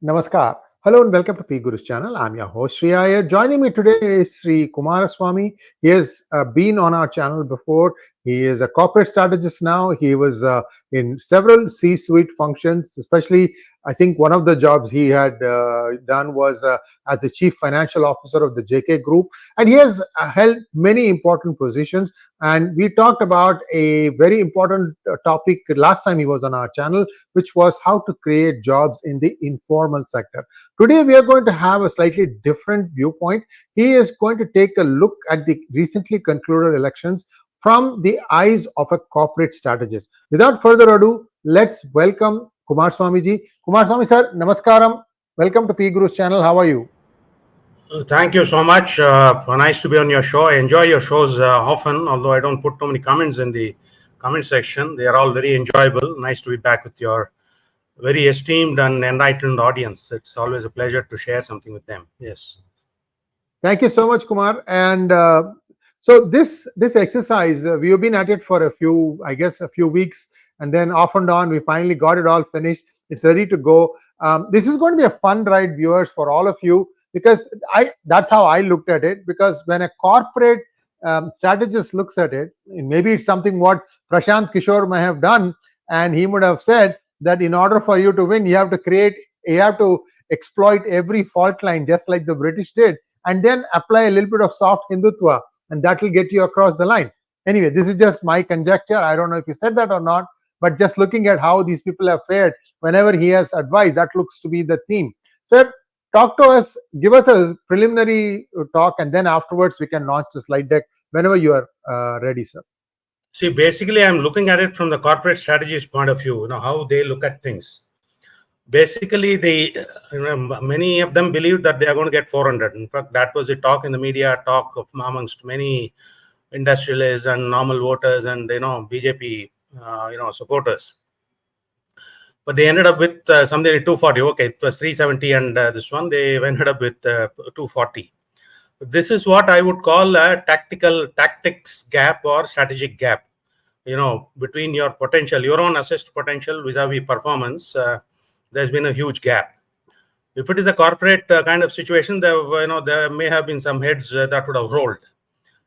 Namaskar. Hello and welcome to PGurus channel. I'm your host Sree Iyer. Joining me today is Sree Kumaraswamy. He has been on our channel before. He is a corporate strategist now. He was in several C-suite functions, especially I think one of the jobs he had done was as the chief financial officer of the JK Group. And he has held many important positions. And we talked about a very important topic last time he was on our channel, which was how to create jobs in the informal sector. Today, we are going to have a slightly different viewpoint. He is going to take a look at the recently concluded elections from the eyes of a corporate strategist. Without further ado, let's welcome Kumaraswamy ji. Kumaraswamy sir, namaskaram. Welcome to PGurus channel. How are you? Thank you so much. Nice to be on your show. I enjoy your shows often, although I don't put too many comments in the comment section. They are all very enjoyable. Nice to be back with your very esteemed and enlightened audience. It's always a pleasure to share something with them. Yes. Thank you so much, Kumar. And so this exercise, we have been at it for a few weeks, and then off and on, we finally got it all finished. It's ready to go. This is going to be a fun ride, viewers, for all of you, because that's how I looked at it. Because when a corporate strategist looks at it, maybe it's something what Prashant Kishore may have done, and he would have said that in order for you to win, you have to exploit every fault line, just like the British did, and then apply a little bit of soft Hindutva, and that will get you across the line. Anyway, this is just my conjecture. I don't know if he said that or not, but just looking at how these people have fared whenever he has advised, that looks to be the theme. Sir, talk to us, give us a preliminary talk, and then afterwards we can launch the slide deck whenever you are ready, sir. See, basically, I'm looking at it from the corporate strategist point of view, how they look at things. Basically, many of them believe that they are going to get 400. In fact, that was the talk in the media, talk of amongst many industrialists and normal voters and BJP supporters. But they ended up with something like 240. Okay, it was 370, and this one they ended up with 240. This is what I would call a tactics gap or strategic gap. Between your potential, your own assessed potential vis-a-vis performance. There's been a huge gap. If it is a corporate kind of situation, there may have been some heads that would have rolled.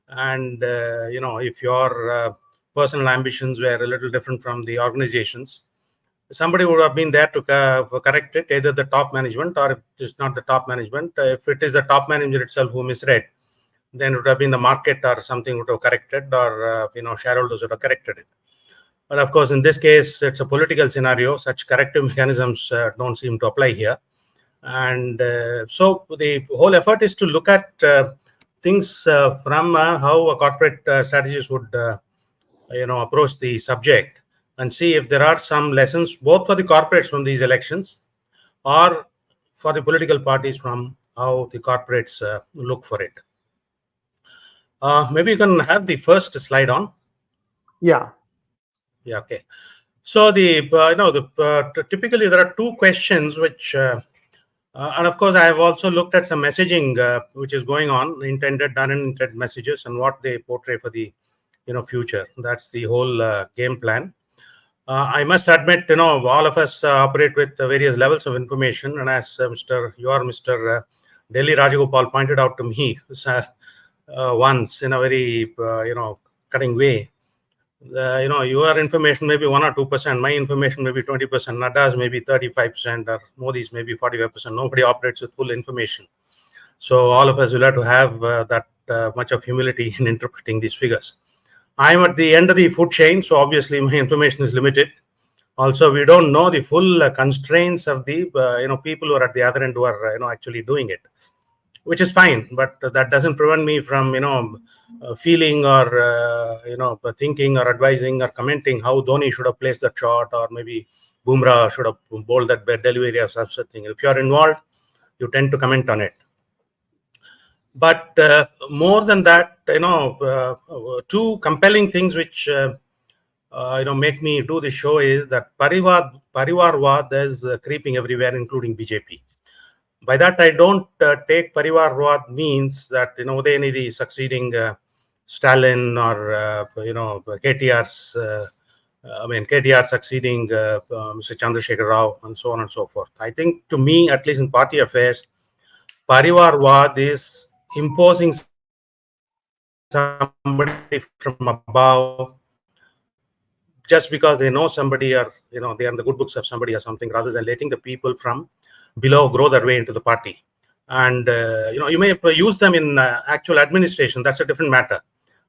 And, if your personal ambitions were a little different from the organizations, somebody would have been there to correct it, either the top management or if it's not the top management. If it is the top manager itself who misread, then it would have been the market or something would have corrected, or, shareholders would have corrected it. But of course, in this case, it's a political scenario. Such corrective mechanisms don't seem to apply here. And so the whole effort is to look at things from how a corporate strategist would, approach the subject and see if there are some lessons, both for the corporates from these elections or for the political parties from how the corporates look for it. Maybe you can have the first slide on. Yeah. Yeah. Okay. So typically there are two questions which, and of course I have also looked at some messaging which is going on, intended, unintended messages, and what they portray for the future. That's the whole game plan. I must admit, all of us operate with various levels of information, and as Mr. 𝗤𝙗 𝗒𝙗𝙗 pointed out to me once in a very cutting way. Your information may be 1 or 2%, my information may be 20%, Nadda's maybe 35%, or Modi's maybe 45%. Nobody operates with full information. So all of us will have to have that much of humility in interpreting these figures. I'm at the end of the food chain, so obviously my information is limited. Also, we don't know the full constraints of the people who are at the other end who are actually doing it, which is fine. But that doesn't prevent me from feeling or thinking or advising or commenting how Dhoni should have placed that shot, or maybe Bumrah should have bowled that delivery or such a thing. If you are involved, you tend to comment on it. But more than that, two compelling things which make me do this show is that Parivarvad is creeping everywhere, including BJP. By that, I don't take Parivarvad means that Udayanidhi succeeding Stalin or KTR's KTR succeeding Mr. Chandrasekhar Rao, and so on and so forth. I think, to me, at least in party affairs, Parivarvad is imposing somebody from above just because they know somebody, or they are in the good books of somebody or something, rather than letting the people from below grow their way into the party. And you may use them in actual administration. That's a different matter.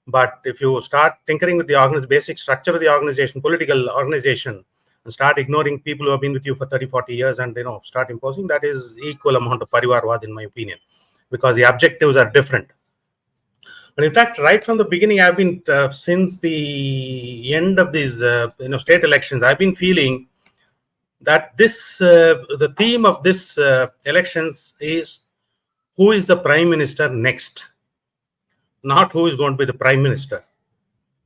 But if you start tinkering with the basic structure of the organization, political organization, and start ignoring people who have been with you for 30-40 years, and start imposing, that is equal amount of Parivarvad, in my opinion, because the objectives are different. But in fact, right from the beginning, I've been since the end of these state elections, I've been feeling that this the theme of this elections is who is the prime minister next, not who is going to be the prime minister.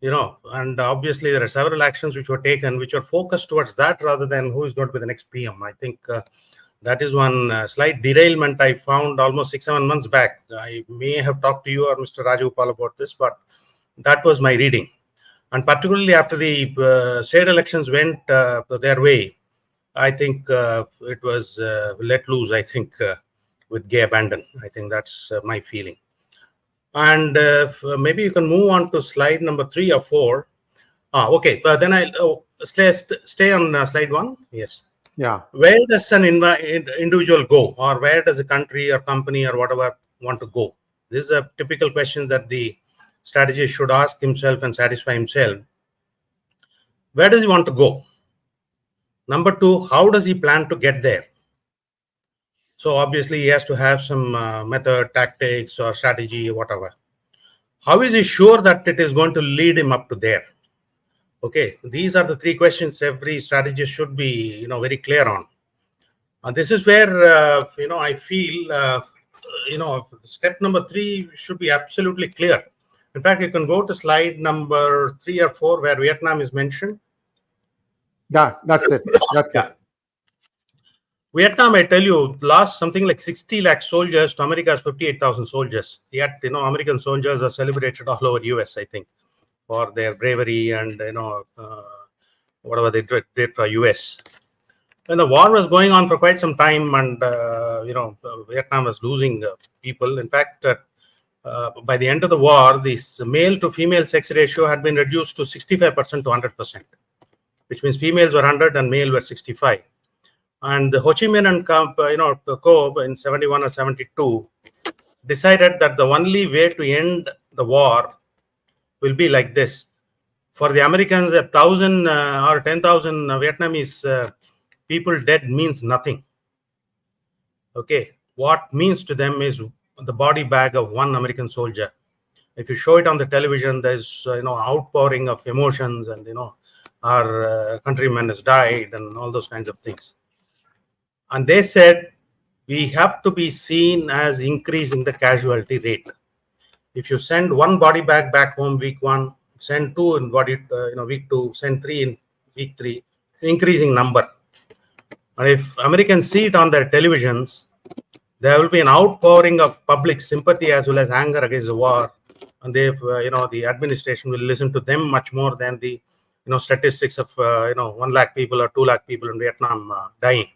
And obviously there are several actions which were taken which are focused towards that rather than who is going to be the next PM. I think that is one slight derailment I found almost 6-7 months back. I may have talked to you or Mr. 𝗏𝗏𝗏𝗏 about this, but that was my reading. And particularly after the state elections went their way, I think it was let loose, I think, with gay abandon. I think that's my feeling. And maybe you can move on to slide number 3 or 4. Okay, then I'll stay on slide 1. Yes. Yeah. Where does an individual go, or where does a country or company or whatever want to go? This is a typical question that the strategist should ask himself and satisfy himself. Where does he want to go? Number 2, how does he plan to get there? So obviously he has to have some method, tactics, or strategy, whatever. How is he sure that it is going to lead him up to there? Okay, these are the 3 questions every strategist should be, very clear on. And this is where, I feel, step number 3 should be absolutely clear. In fact, you can go to slide number 3 or 4 where Vietnam is mentioned. Yeah, that's it. That's it. Vietnam, I tell you, lost something like 60 lakh soldiers to America's 58,000 soldiers. Yet, American soldiers are celebrated all over US, I think, for their bravery and, whatever they did for US. When the war was going on for quite some time, and, Vietnam was losing people. In fact, by the end of the war, this male to female sex ratio had been reduced to 65% to 100%, which means females were 100 and male were 65. And Ho Chi Minh and Co. in 71 or 72 decided that the only way to end the war will be like this. For the Americans, 1,000 or 10,000 Vietnamese people dead means nothing. Okay, what means to them is the body bag of one American soldier. If you show it on the television, there's outpouring of emotions, and our countryman has died and all those kinds of things. And they said, we have to be seen as increasing the casualty rate. If you send 1 body bag back home week 1, send 2 in week 2, send 3 in week 3, increasing number. And if Americans see it on their televisions, there will be an outpouring of public sympathy as well as anger against the war. And they've, the administration will listen to them much more than the, statistics of, 1 lakh people or 2 lakh people in Vietnam dying.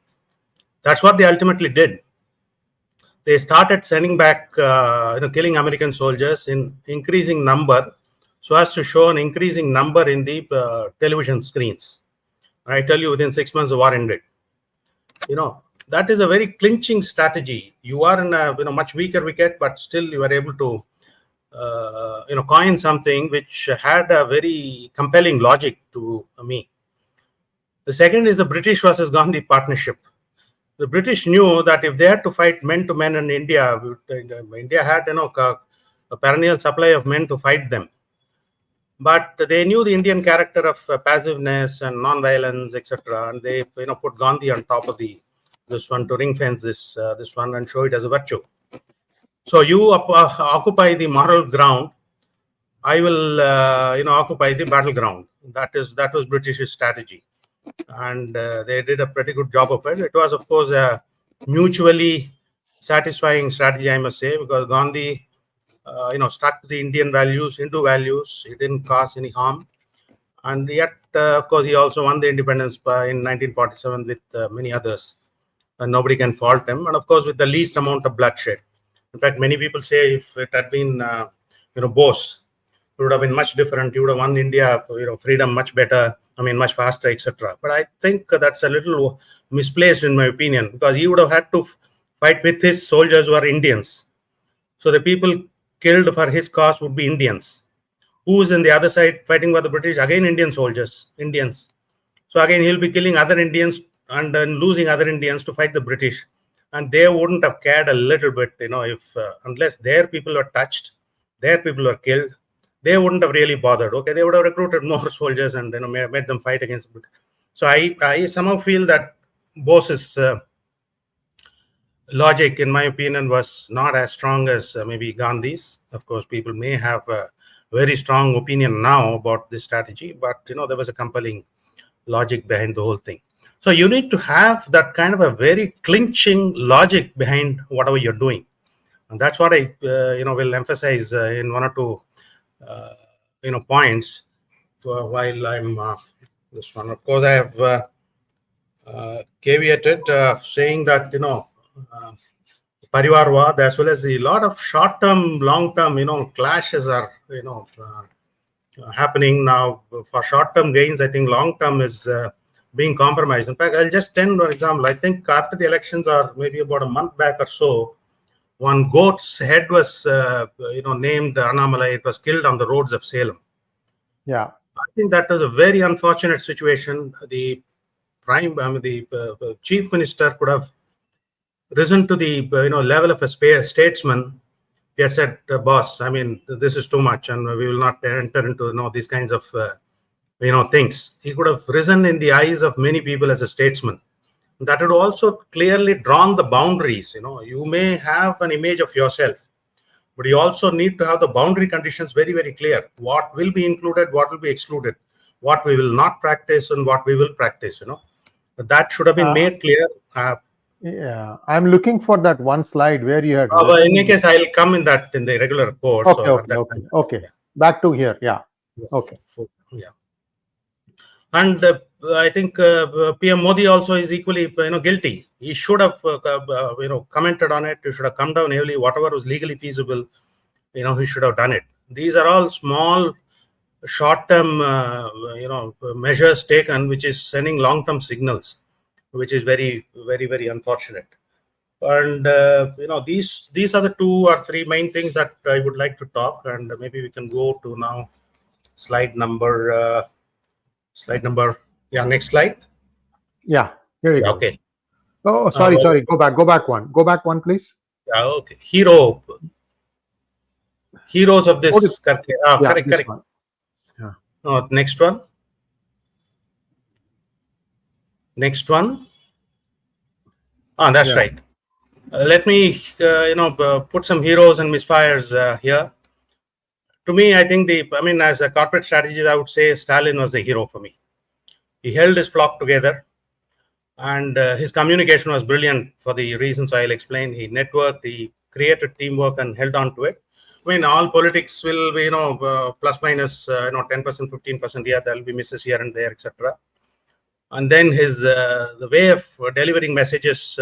That's what they ultimately did. They started sending back, killing American soldiers in increasing number, so as to show an increasing number in the television screens. I tell you, within 6 months, the war ended. That is a very clinching strategy. You are in a much weaker wicket, but still you are able to, coin something which had a very compelling logic to me. The second is the British versus Gandhi partnership. The British knew that if they had to fight men to men in India, India had a perennial supply of men to fight them. But they knew the Indian character of passiveness and non-violence, etc. And they put Gandhi on top of this one to ring fence this one and show it as a virtue. So you occupy the moral ground, I will occupy the battleground. That was British's strategy. And they did a pretty good job of it. It was, of course, a mutually satisfying strategy, I must say, because Gandhi, stuck to the Indian values, Hindu values. It didn't cause any harm, and yet of course, he also won the independence in 1947 with many others. And nobody can fault him. And of course, with the least amount of bloodshed. In fact, many people say if it had been, Bose, it would have been much different. He would have won India, freedom much better. I mean, much faster, etc. But I think that's a little misplaced in my opinion, because he would have had to fight with his soldiers who are Indians. So the people killed for his cause would be Indians. Who's in the other side fighting for the British? Again, Indian soldiers, Indians. So again, he'll be killing other Indians and then losing other Indians to fight the British. And they wouldn't have cared a little bit, if unless their people were touched, their people were killed, they wouldn't have really bothered. Okay, they would have recruited more soldiers and made them fight against the British. So I somehow feel that Bose's logic, in my opinion, was not as strong as maybe Gandhi's. Of course, people may have a very strong opinion now about this strategy, but there was a compelling logic behind the whole thing. So you need to have that kind of a very clinching logic behind whatever you're doing, and that's what I will emphasize in one or two points while I'm this one. Of course, I have caveated saying that Parivarwad, as well as a lot of short-term, long-term clashes are happening now. For short-term gains, I think long-term is being compromised. In fact, I'll just tell one example. I think after the elections, or maybe about a month back or so, one goat's head was named Annamalai. It was killed on the roads of Salem. Yeah, I think that was a very unfortunate situation. The chief minister could have risen to the level of a statesman. He had said, boss, I mean, this is too much, and we will not enter into these kinds of things. He could have risen in the eyes of many people as a statesman. That would also clearly drawn the boundaries. You may have an image of yourself, but you also need to have the boundary conditions very, very clear. What will be included, what will be excluded, what we will not practice, and what we will practice. That should have been made clear. Yeah, I'm looking for that one slide where you had. But in any case, I'll come in the regular course. Okay. Back to here. Yeah. Okay. Yeah. And I think PM Modi also is equally guilty. He should have commented on it. He should have come down heavily. Whatever was legally feasible, he should have done it. These are all small, short-term measures taken, which is sending long-term signals, which is very, very, very unfortunate. And these are the 2 or 3 main things that I would like to talk. And maybe we can go to now slide number. Yeah, next slide. Yeah, here you go. Okay. Oh, sorry. Go back one, please. Yeah, okay. Heroes of this. Correct. One. Yeah. Oh, next one. That's right. Let me put some heroes and misfires here. To me, I think as a corporate strategist, I would say Stalin was the hero for me. He held his flock together, and his communication was brilliant for the reasons I'll explain. He networked, he created teamwork, and held on to it. All politics will be, plus minus, 10%, 15% here. There will be misses here and there, etc. And then his the way of delivering messages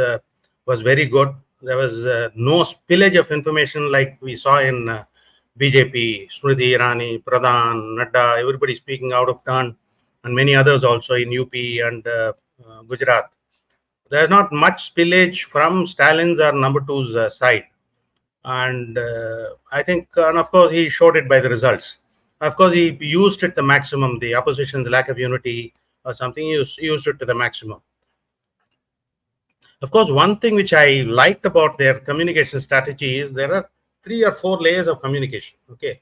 was very good. There was no spillage of information like we saw in BJP, Smriti Irani, Pradhan, Nadda, everybody speaking out of turn, and many others also in UP and Gujarat. There's not much spillage from Stalin's or number 2's side. And I think, and of course, he showed it by the results. Of course, he used it the maximum, the opposition's lack of unity or something, he used it to the maximum. Of course, one thing which I liked about their communication strategy is there are 3 or 4 layers of communication. Okay.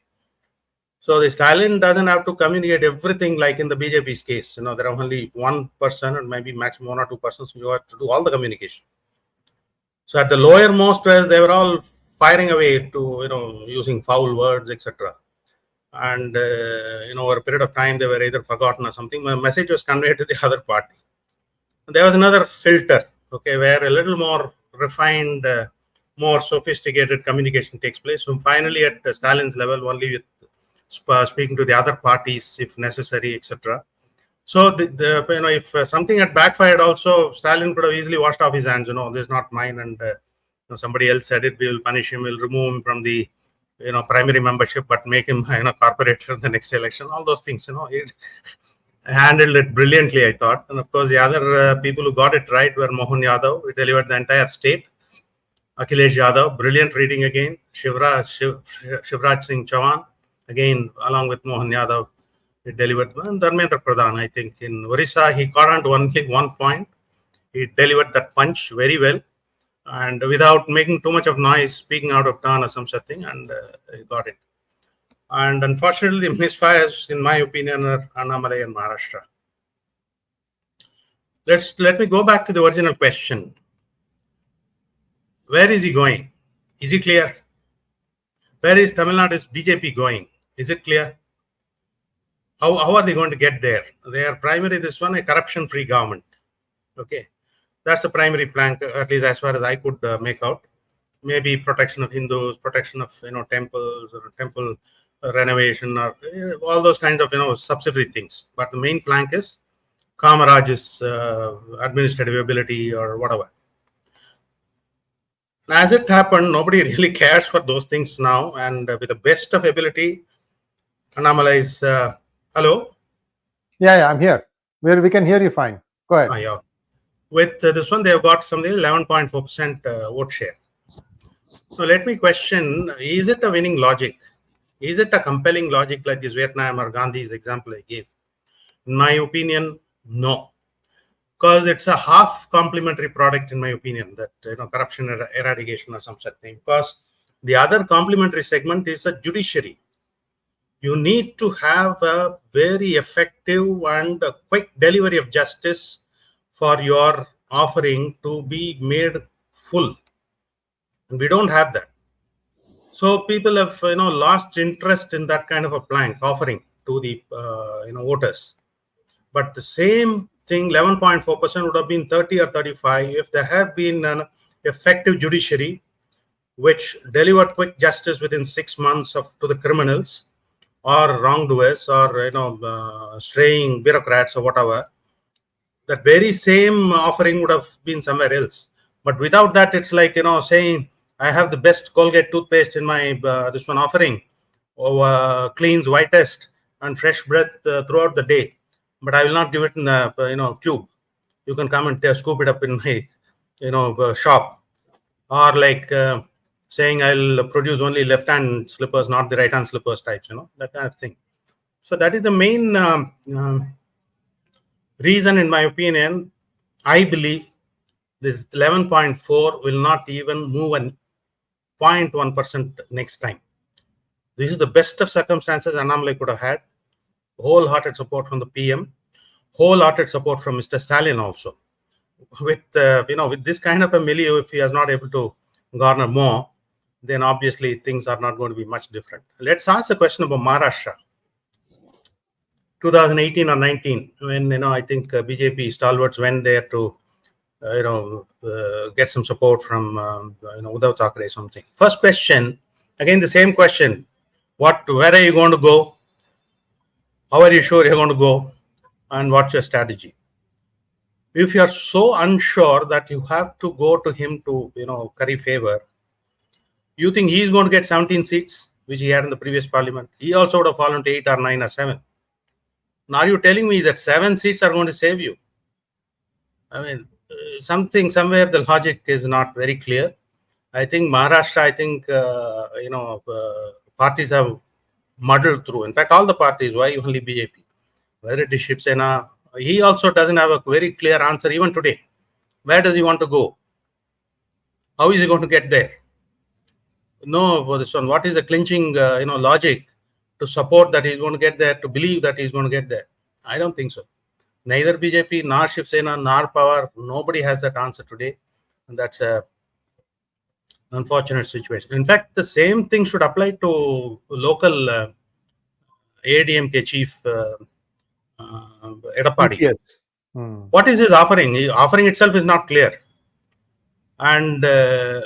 So the Stalin doesn't have to communicate everything like in the BJP's case. There are only one person and maybe maximum 1 or 2 persons. You have to do all the communication. So at the lowermost, they were all firing away to, using foul words, etc. And, over a period of time, they were either forgotten or something. My message was conveyed to the other party. There was another filter, okay, where a little more refined, more sophisticated communication takes place. So finally, at Stalin's level, only with speaking to the other parties if necessary, etc. So if something had backfired, also Stalin could have easily washed off his hands. This is not mine, and somebody else said it. We will punish him. We'll remove him from the primary membership, but make him corporator in the next election. All those things. It handled it brilliantly, I thought. And of course, the other people who got it right were Mohan Yadav. He delivered the entire state. Akhilesh Yadav, brilliant reading again. Shivraj Singh Chauhan, again along with Mohan Yadav. He delivered. And Dharmendra Pradhan, I think, in Orissa, he got on to only 1 point. He delivered that punch very well, and without making too much of noise, speaking out of turn or some such thing, and he got it. And unfortunately, the misfires, in my opinion, are Annamalai and Maharashtra. Let me go back to the original question. Where is he going? Is it clear? Where is Tamil Nadu's BJP going? Is it clear? How are they going to get there? They are primarily this one, a corruption-free government. Okay, that's the primary plank, at least as far as I could make out. Maybe protection of Hindus, protection of temples, or temple renovation, or all those kinds of subsidiary things. But the main plank is Kamaraj's administrative ability or whatever. As it happened, nobody really cares for those things now, and with the best of ability, Annamalai is. Hello? Yeah, I'm here. We can hear you fine. Go ahead. Yeah. With this one, they have got something 11.4% vote share. So let me question, is it a winning logic? Is it a compelling logic like this Vietnam or Gandhi's example I gave? In my opinion, no. Because it's a half complementary product, in my opinion, that corruption eradication or some such thing. Because the other complementary segment is a judiciary. You need to have a very effective and a quick delivery of justice for your offering to be made full, and we don't have that. So people have lost interest in that kind of a plank offering to the voters. But the same thing, 11.4% would have been 30 or 35 if there had been an effective judiciary which delivered quick justice within 6 months to the criminals or wrongdoers or straying bureaucrats or whatever. That very same offering would have been somewhere else. But without that, it's like saying I have the best Colgate toothpaste in my this one offering, or cleans whitest and fresh breath throughout the day, but I will not give it in a tube. You can come and scoop it up in my shop. Or like saying I'll produce only left-hand slippers, not the right-hand slippers types, that kind of thing. So that is the main reason, in my opinion. I believe this 11.4 will not even move 0.1% next time. This is the best of circumstances Annamalai could have had. Wholehearted support from the PM, wholehearted support from Mr. Stalin also. With with this kind of a milieu, if he is not able to garner more, then obviously things are not going to be much different. Let's ask a question about Maharashtra. 2018 or 19, when I think BJP stalwarts went there to get some support from Uddhav Thackeray something. First question, again the same question: where are you going to go? How are you sure you're going to go? And what's your strategy? If you are so unsure that you have to go to him to curry favor, you think he is going to get 17 seats, which he had in the previous parliament? He also would have fallen to 8 or 9 or 7. Now are you telling me that 7 seats are going to save you? I mean, somewhere the logic is not very clear. I think Maharashtra, parties have muddled through. In fact, all the parties, why only BJP? Whether it is Shiv Sena, he also doesn't have a very clear answer even today. Where does he want to go? How is he going to get there? No, for this one, what is the clinching logic to support that he's going to get there, to believe that he's going to get there? I don't think so. Neither BJP, nor Shiv Sena, nor Power, nobody has that answer today. And that's a unfortunate situation. In fact, the same thing should apply to local ADMK chief Edappadi. Yes. What is his offering? His offering itself is not clear. And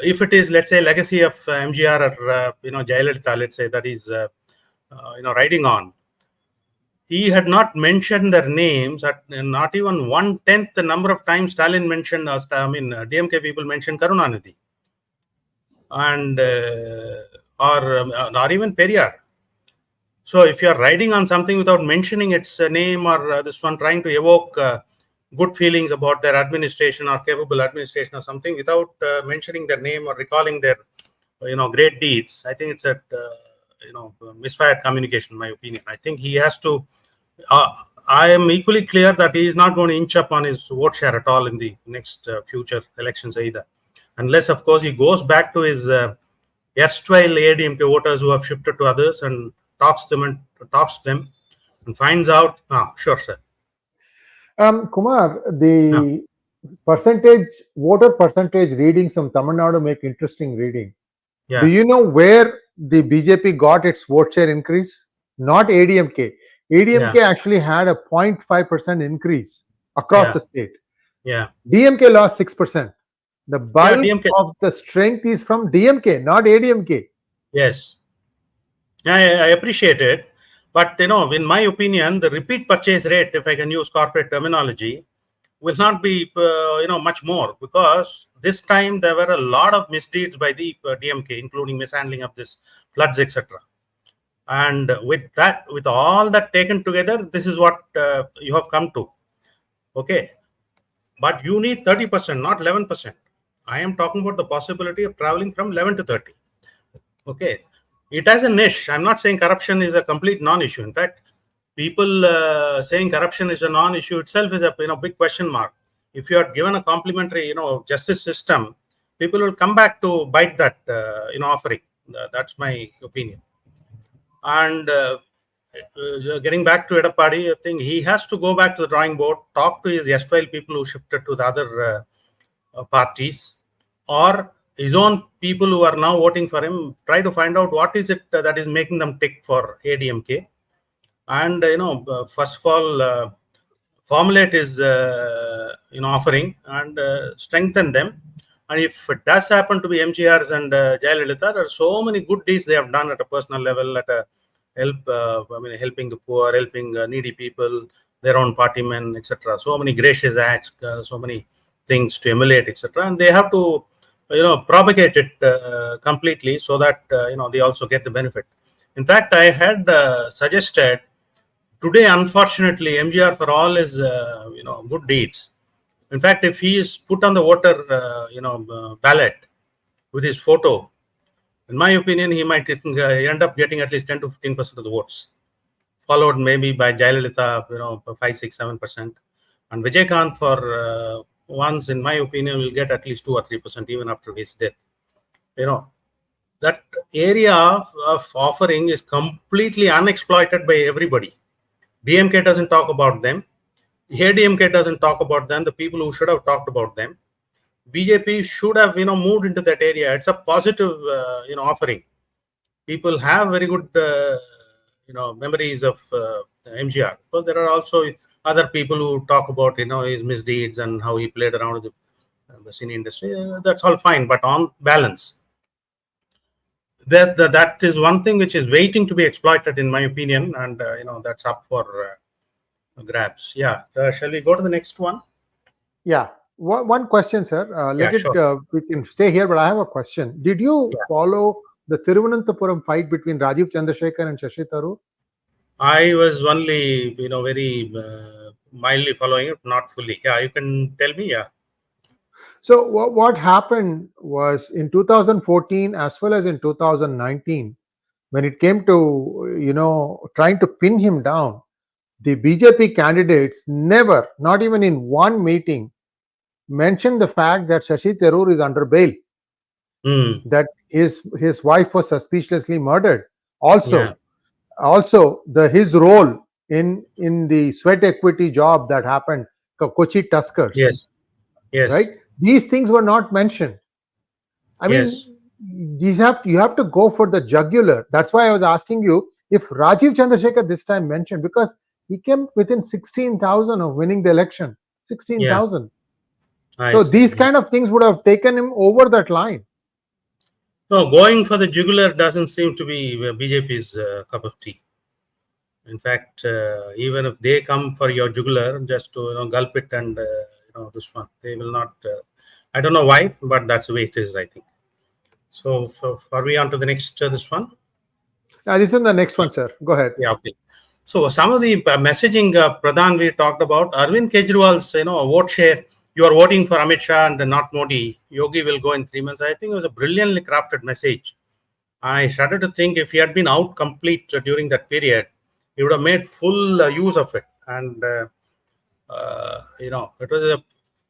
if it is, let's say, legacy of MGR or Jayalalitha, let's say, that is riding on, he had not mentioned their names at not even 1/10 the number of times Stalin mentioned, DMK people mentioned Karunanidhi and or even Periyar. So if you are riding on something without mentioning its name or this one trying to evoke good feelings about their administration or capable administration or something without mentioning their name or recalling their great deeds, I think it's a misfired communication, in my opinion. I think he has to. I am equally clear that he is not going to inch up on his vote share at all in the next future elections either, unless of course he goes back to his erstwhile ADMK voters who have shifted to others and talks to them and finds out. Sure, sir. Kumar, the voter percentage readings from Tamil Nadu make interesting reading. Yeah. Do you know where the BJP got its vote share increase? Not ADMK. ADMK actually had a 0.5% increase across the state. Yeah. DMK lost 6%. The bulk of the strength is from DMK, not ADMK. Yes. I appreciate it. But, in my opinion, the repeat purchase rate, if I can use corporate terminology, will not be, much more, because this time there were a lot of misdeeds by the DMK, including mishandling of this floods, etc. And with all that taken together, this is what you have come to. Okay. But you need 30%, not 11%. I am talking about the possibility of traveling from 11 to 30. Okay. It has a niche. I'm not saying corruption is a complete non-issue. In fact, people saying corruption is a non-issue itself is a big question mark. If you are given a complimentary justice system, people will come back to bite that offering. That's my opinion. And getting back to Edappadi, I think he has to go back to the drawing board, talk to his erstwhile people who shifted to the other parties, or his own people who are now voting for him, try to find out what is it that is making them tick for ADMK. And, first of all, formulate his, offering and strengthen them. And if it does happen to be MGRs and Jayalalitha, there are so many good deeds they have done at a personal level, at a helping the poor, helping needy people, their own party men, etc. So many gracious acts, so many things to emulate, etc. And they have to, propagate it completely so that, they also get the benefit. In fact, I had suggested today, unfortunately, MGR for all is, good deeds. In fact, if he is put on the voter, ballot with his photo, in my opinion, he might end up getting at least 10 to 15% of the votes, followed maybe by Jayalalitha, 5, 6, 7%, and Vijaykanth for once, in my opinion, will get at least 2 or 3% even after his death. That area of offering is completely unexploited by everybody. DMK doesn't talk about them. ADMK doesn't talk about them, the people who should have talked about them. BJP should have, moved into that area. It's a positive, offering. People have very good, memories of MGR. But there are also other people who talk about, his misdeeds and how he played around with the cine industry. That's all fine. But on balance, that is one thing which is waiting to be exploited, in my opinion. And, that's up for grabs. Yeah. Shall we go to the next one? Yeah. One question, sir. We can stay here, but I have a question. Did you follow the Thiruvanatpuram fight between Rajiv Chandrasekhar and Shashi Tharoor? I was only, very mildly following it, not fully. Yeah, you can tell me. Yeah. So what happened was in 2014 as well as in 2019, when it came to, trying to pin him down, the BJP candidates never, not even in one meeting, mentioned the fact that Shashi Tharoor is under bail, that his wife was suspiciously murdered. Also, his role in the sweat equity job that happened, Kochi Tuskers. Yes. Right. These things were not mentioned. I mean, you have to go for the jugular. That's why I was asking you if Rajiv Chandrasekhar this time mentioned, because he came within 16,000 of winning the election. 16,000. So these kind of things would have taken him over that line. No, going for the jugular doesn't seem to be BJP's cup of tea. In fact, even if they come for your jugular just to gulp it and this one, they will not. I don't know why, but that's the way it is, I think. So are we on to the next this one? This is the next one, sir. Go ahead. Yeah, okay. So some of the messaging, Pradhan, we talked about. Arvind Kejriwal's vote share. You are voting for Amit Shah and not Modi. Yogi will go in 3 months. I think it was a brilliantly crafted message. I started to think if he had been out complete during that period, he would have made full use of it. And, it was a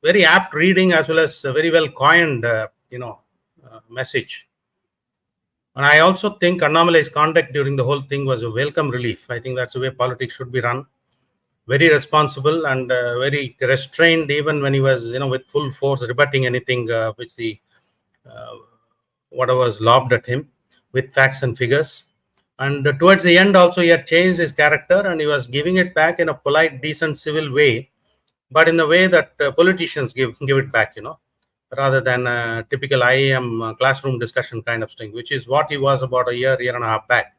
very apt reading as well as a very well coined, message. And I also think Annamalai's conduct during the whole thing was a welcome relief. I think that's the way politics should be run. Very responsible and very restrained, even when he was, with full force rebutting anything which the whatever was lobbed at him with facts and figures. And towards the end also, he had changed his character and he was giving it back in a polite, decent, civil way, but in the way that politicians give it back, rather than a typical IAM classroom discussion kind of thing, which is what he was about a year and a half back.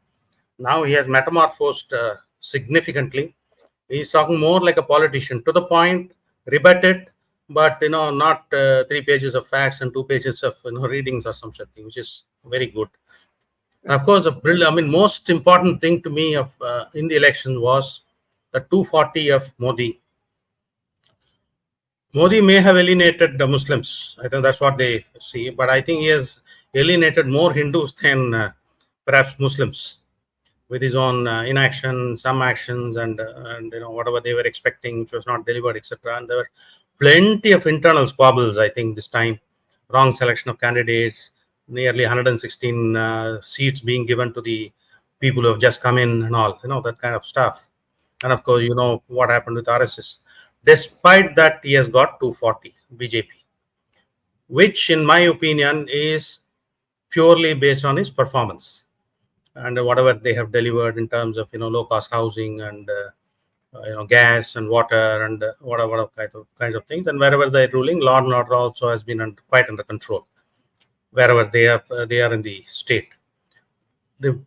Now he has metamorphosed significantly. He's talking more like a politician, to the point, rebut it, but not 3 pages of facts and 2 pages of readings or some such thing, which is very good. And of course, most important thing to me of in the election was the 240 of Modi. Modi may have alienated the Muslims. I think that's what they see, but I think he has alienated more Hindus than perhaps Muslims, with his own inaction, some actions, and whatever they were expecting, which was not delivered, etc. And there were plenty of internal squabbles. I think this time, wrong selection of candidates, nearly 116 seats being given to the people who have just come in, and all that kind of stuff. And of course, what happened with RSS. Despite that, he has got 240 BJP, which, in my opinion, is purely based on his performance and whatever they have delivered in terms of low-cost housing and gas and water and whatever kinds of things. And wherever they're ruling, law and order also has been quite under control wherever they are in the state. The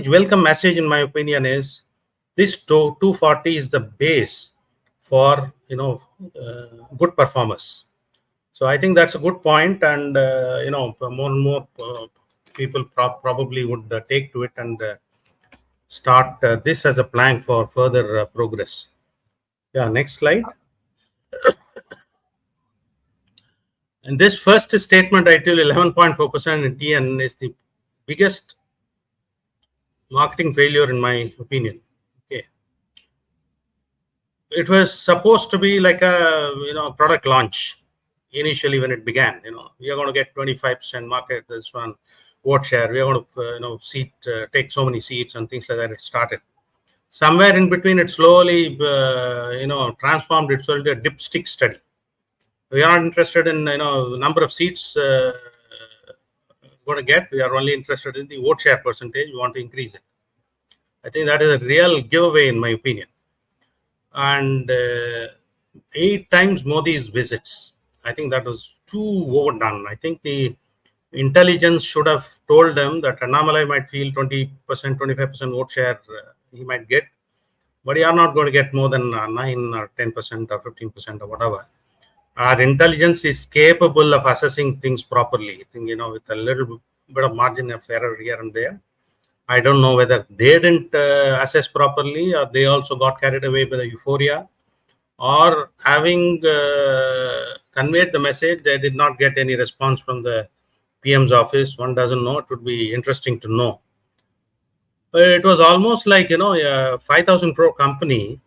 welcome message, in my opinion, is this 240 is the base for good performers. So I think that's a good point, and more and more people probably would take to it and start this as a plank for further progress. Yeah, next slide. And this first statement, I tell you, 11.4% in TN is the biggest marketing failure in my opinion. Okay, it was supposed to be like a product launch initially when it began. We are going to get 25% market, this one vote share, we are going to take so many seats and things like that. It started somewhere in between. It slowly transformed itself into a dipstick study. We are not interested in number of seats going to get. We are only interested in the vote share percentage. We want to increase it. I think that is a real giveaway in my opinion. And 8 times Modi's visits, I think that was too overdone. I think the intelligence should have told them that Annamalai might feel 20%, 25% vote share he might get, but you are not going to get more than 9 or 10% or 15% or whatever. Our intelligence is capable of assessing things properly. I think, with a little bit of margin of error here and there. I don't know whether they didn't assess properly, or they also got carried away by the euphoria, or having conveyed the message, they did not get any response from the PM's office. One doesn't know. It would be interesting to know. But it was almost like, a 5,000 crore company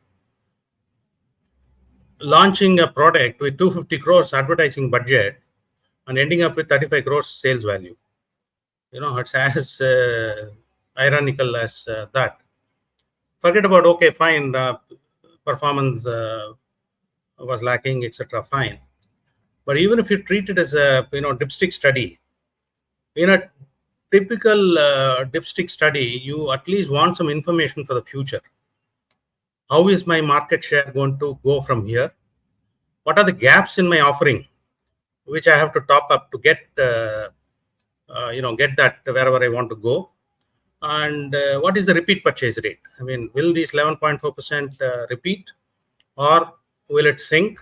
launching a product with 250 crores advertising budget and ending up with 35 crores sales value. It's as ironical as that. Forget about, okay, fine, performance was lacking, etc. Fine. But even if you treat it as a dipstick study, in a typical dipstick study, you at least want some information for the future. How is my market share going to go from here? What are the gaps in my offering, which I have to top up to get, get that wherever I want to go? And what is the repeat purchase rate? I mean, will these 11.4% repeat, or will it sink,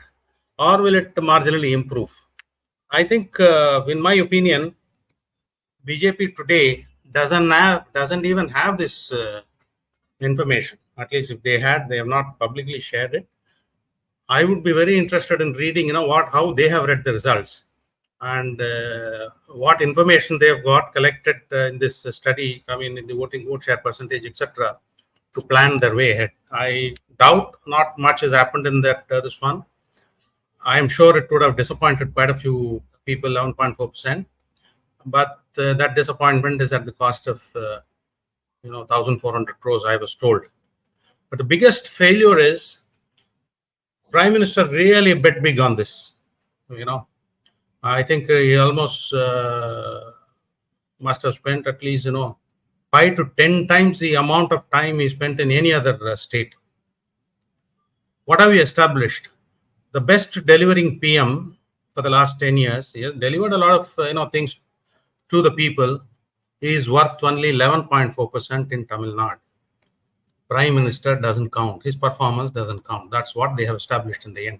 or will it marginally improve? I think, in my opinion, BJP today doesn't even have this information. At least if they had, they have not publicly shared it. I would be very interested in reading, how they have read the results, and what information they have got collected in this study. I mean, in the vote share percentage, etc., to plan their way ahead. I doubt not much has happened in that this one. I am sure it would have disappointed quite a few people, 11.4%. But that disappointment is at the cost of 1,400 crores, I was told. But the biggest failure is Prime Minister really bet big on this. I think he almost must have spent at least 5 to 10 times the amount of time he spent in any other state. What have we established? The best delivering PM for the last 10 years. He has delivered a lot of things to the people. He is worth only 11.4% in Tamil Nadu. Prime Minister doesn't count. His performance doesn't count. That's what they have established in the end.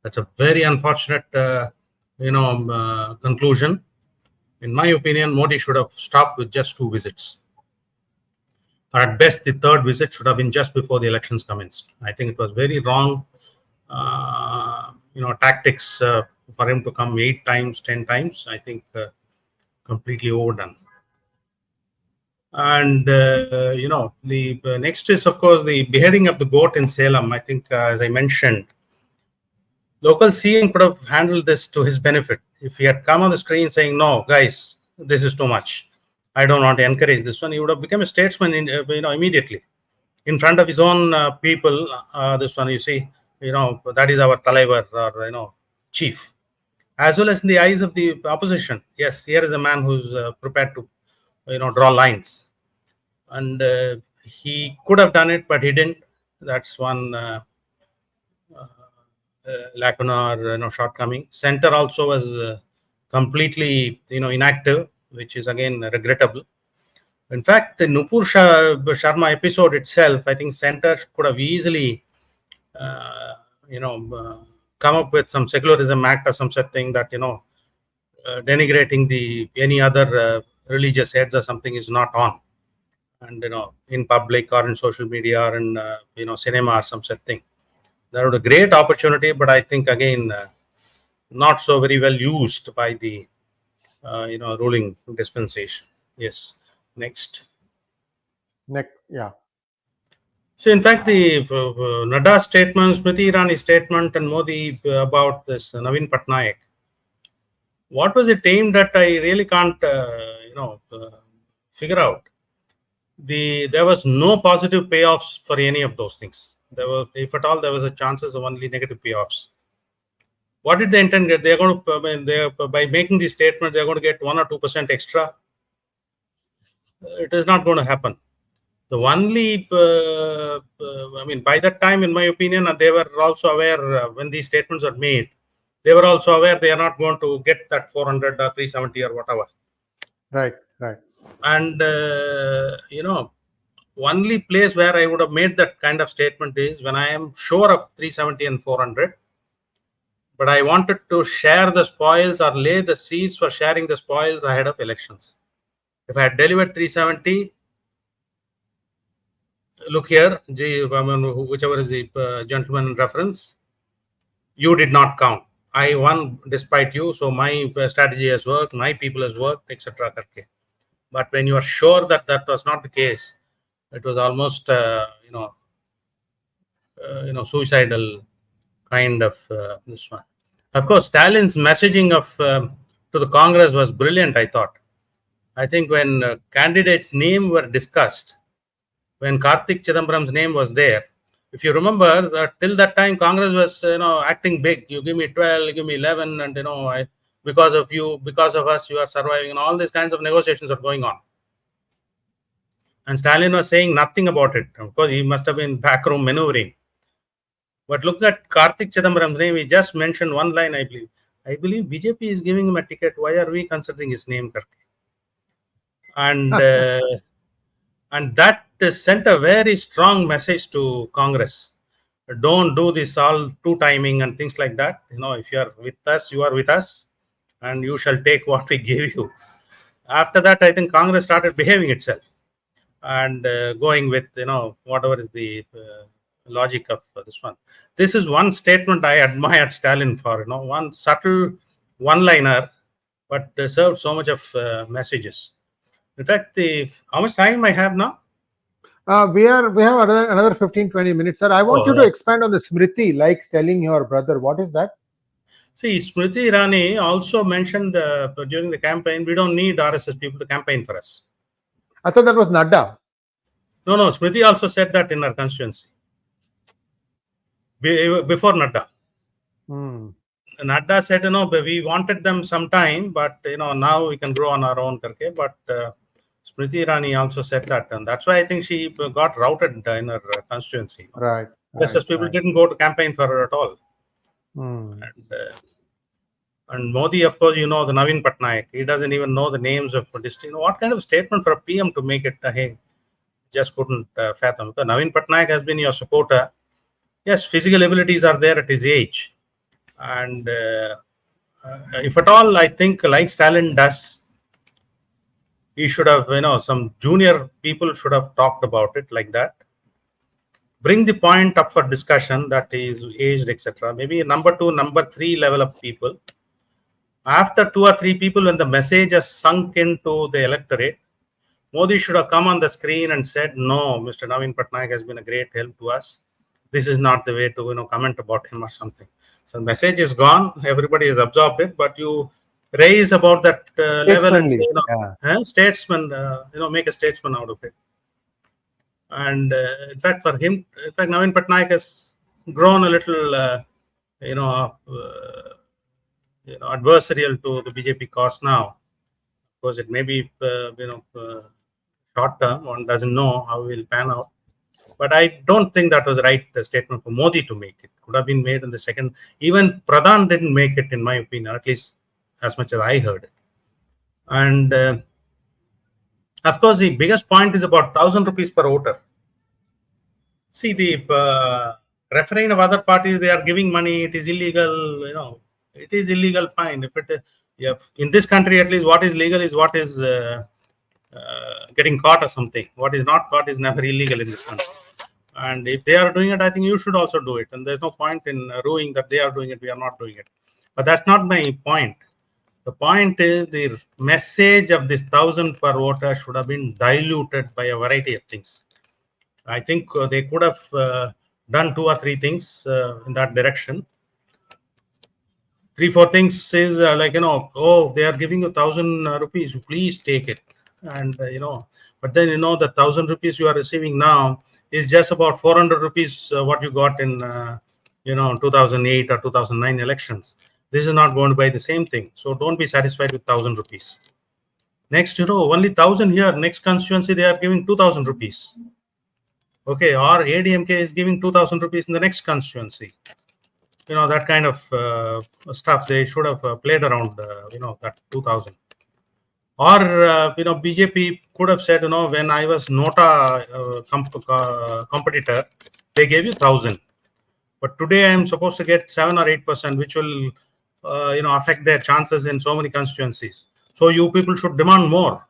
That's a very unfortunate conclusion. In my opinion, Modi should have stopped with just 2 visits. Or at best, the 3rd visit should have been just before the elections commenced. I think it was very wrong, tactics for him to come 8 times, 10 times. I think completely overdone. And the next is, of course, the beheading of the goat in Salem. I think, as I mentioned, local CM could have handled this to his benefit. If he had come on the screen saying, "No, guys, this is too much. I don't want to encourage this one," he would have become a statesman immediately in front of his own people. This one, you see, that is our Talaivar, or chief, as well as in the eyes of the opposition. Yes, here is a man who's prepared to draw lines, and he could have done it, but he didn't. That's one lacuna or shortcoming. Center also was completely inactive, which is again regrettable. In fact, the Nupur Sharma episode itself, I think Center could have easily come up with some secularism act or some such thing that denigrating any other religious heads or something is not on, and in public or in social media or in cinema or some such thing. That was a great opportunity, but I think again not so very well used by the ruling dispensation. Yes. Next. Yeah. So in fact, the Nadda statement, Smriti Irani statement, and Modi about this Naveen Patnaik, what was it aimed at? I really can't figure out. There was no positive payoffs for any of those things. There were, if at all, there was a chances of only negative payoffs. What did they intend? They're going to, by making these statements, they're going to get 1 or 2% extra. It is not going to happen. The only, by that time, in my opinion, they were also aware when these statements are made. They were also aware they are not going to get that 400 or 370 or whatever. Right. And only place where I would have made that kind of statement is when I am sure of 370 and 400, but I wanted to share the spoils or lay the seeds for sharing the spoils ahead of elections. If I had delivered 370, look here, whichever is the gentleman in reference, you did not count. I won despite you, so my strategy has worked, my people has worked, etc. But when you are sure that that was not the case, it was almost suicidal kind of this one. Of course, Stalin's messaging of to the Congress was brilliant, I thought. I think when candidates' name were discussed, when Kartik Chidambaram's name was there, if you remember, till that time Congress was acting big. You give me 12, you give me 11, and because of you, because of us, you are surviving, and all these kinds of negotiations are going on. And Stalin was saying nothing about it. Of course, he must have been backroom maneuvering. But look at Kartik Chidambaram's name. He just mentioned one line, I believe. I believe BJP is giving him a ticket. Why are we considering his name? And And that sent a very strong message to Congress. Don't do this all two timing and things like that. If you are with us, you are with us, and you shall take what we give you. After that, I think Congress started behaving itself and going with whatever is the logic of this one. This is one statement I admired Stalin for. One subtle one-liner, but served so much of messages. In fact, how much time I have now? We have another 15-20 minutes, sir. I want you to expand on the Smriti, like telling your brother. What is that? See, Smriti Irani also mentioned during the campaign, we don't need RSS people to campaign for us. I thought that was Nadda. No, Smriti also said that in her constituency. Before Nadda. Nadda said, we wanted them sometime, but now we can grow on our own. But Smriti Irani also said that, and that's why I think she got routed in her constituency. Right. Just people didn't go to campaign for her at all. And Modi, of course, the Navin Patnaik, he doesn't even know the names of district. What kind of statement for a PM to make it? Hey, just couldn't fathom. Because Navin Patnaik has been your supporter. Yes, physical abilities are there at his age. And if at all, I think like Stalin does, he should have, some junior people should have talked about it like that. Bring the point up for discussion that he is aged, etc. Maybe number 2, number 3 level of people. After 2 or 3 people, when the message has sunk into the electorate, Modi should have come on the screen and said, no, Mr. Navin Patnaik has been a great help to us. This is not the way to comment about him or something. So the message is gone. Everybody has absorbed it, but you raise about that level and say, statesman, make a statesman out of it. And in fact, for him, Navin Patnaik has grown a little, adversarial to the BJP cause now. Of course, it may be, short term. One doesn't know how it will pan out. But I don't think that was the right statement for Modi to make. It could have been made in the second. Even Pradhan didn't make it, in my opinion, at least as much as I heard it. And of course, the biggest point is about 1,000 rupees per voter. See, the referring of other parties, they are giving money. It is illegal. It is illegal. Fine. If in this country, at least, what is legal is what is getting caught or something. What is not caught is never illegal in this country. And if they are doing it, I think you should also do it. And there's no point in ruining that they are doing it, we are not doing it. But that's not my point. The point is the message of this 1,000 per voter should have been diluted by a variety of things. I think they could have done 2 or 3 things in that direction. 3, 4 things is like, oh, they are giving you 1,000 rupees, please take it. And, but then, the 1,000 rupees you are receiving now is just about 400 rupees what you got in, 2008 or 2009 elections. This is not going to buy the same thing. So don't be satisfied with 1,000 rupees. Next, only 1,000 here. Next constituency, they are giving 2,000 rupees. Okay, or ADMK is giving 2,000 rupees in the next constituency. That kind of stuff. They should have played around, that 2,000. Or, BJP could have said, when I was Nota competitor, they gave you 1,000. But today I am supposed to get 7 or 8%, which will, affect their chances in so many constituencies. So you people should demand more.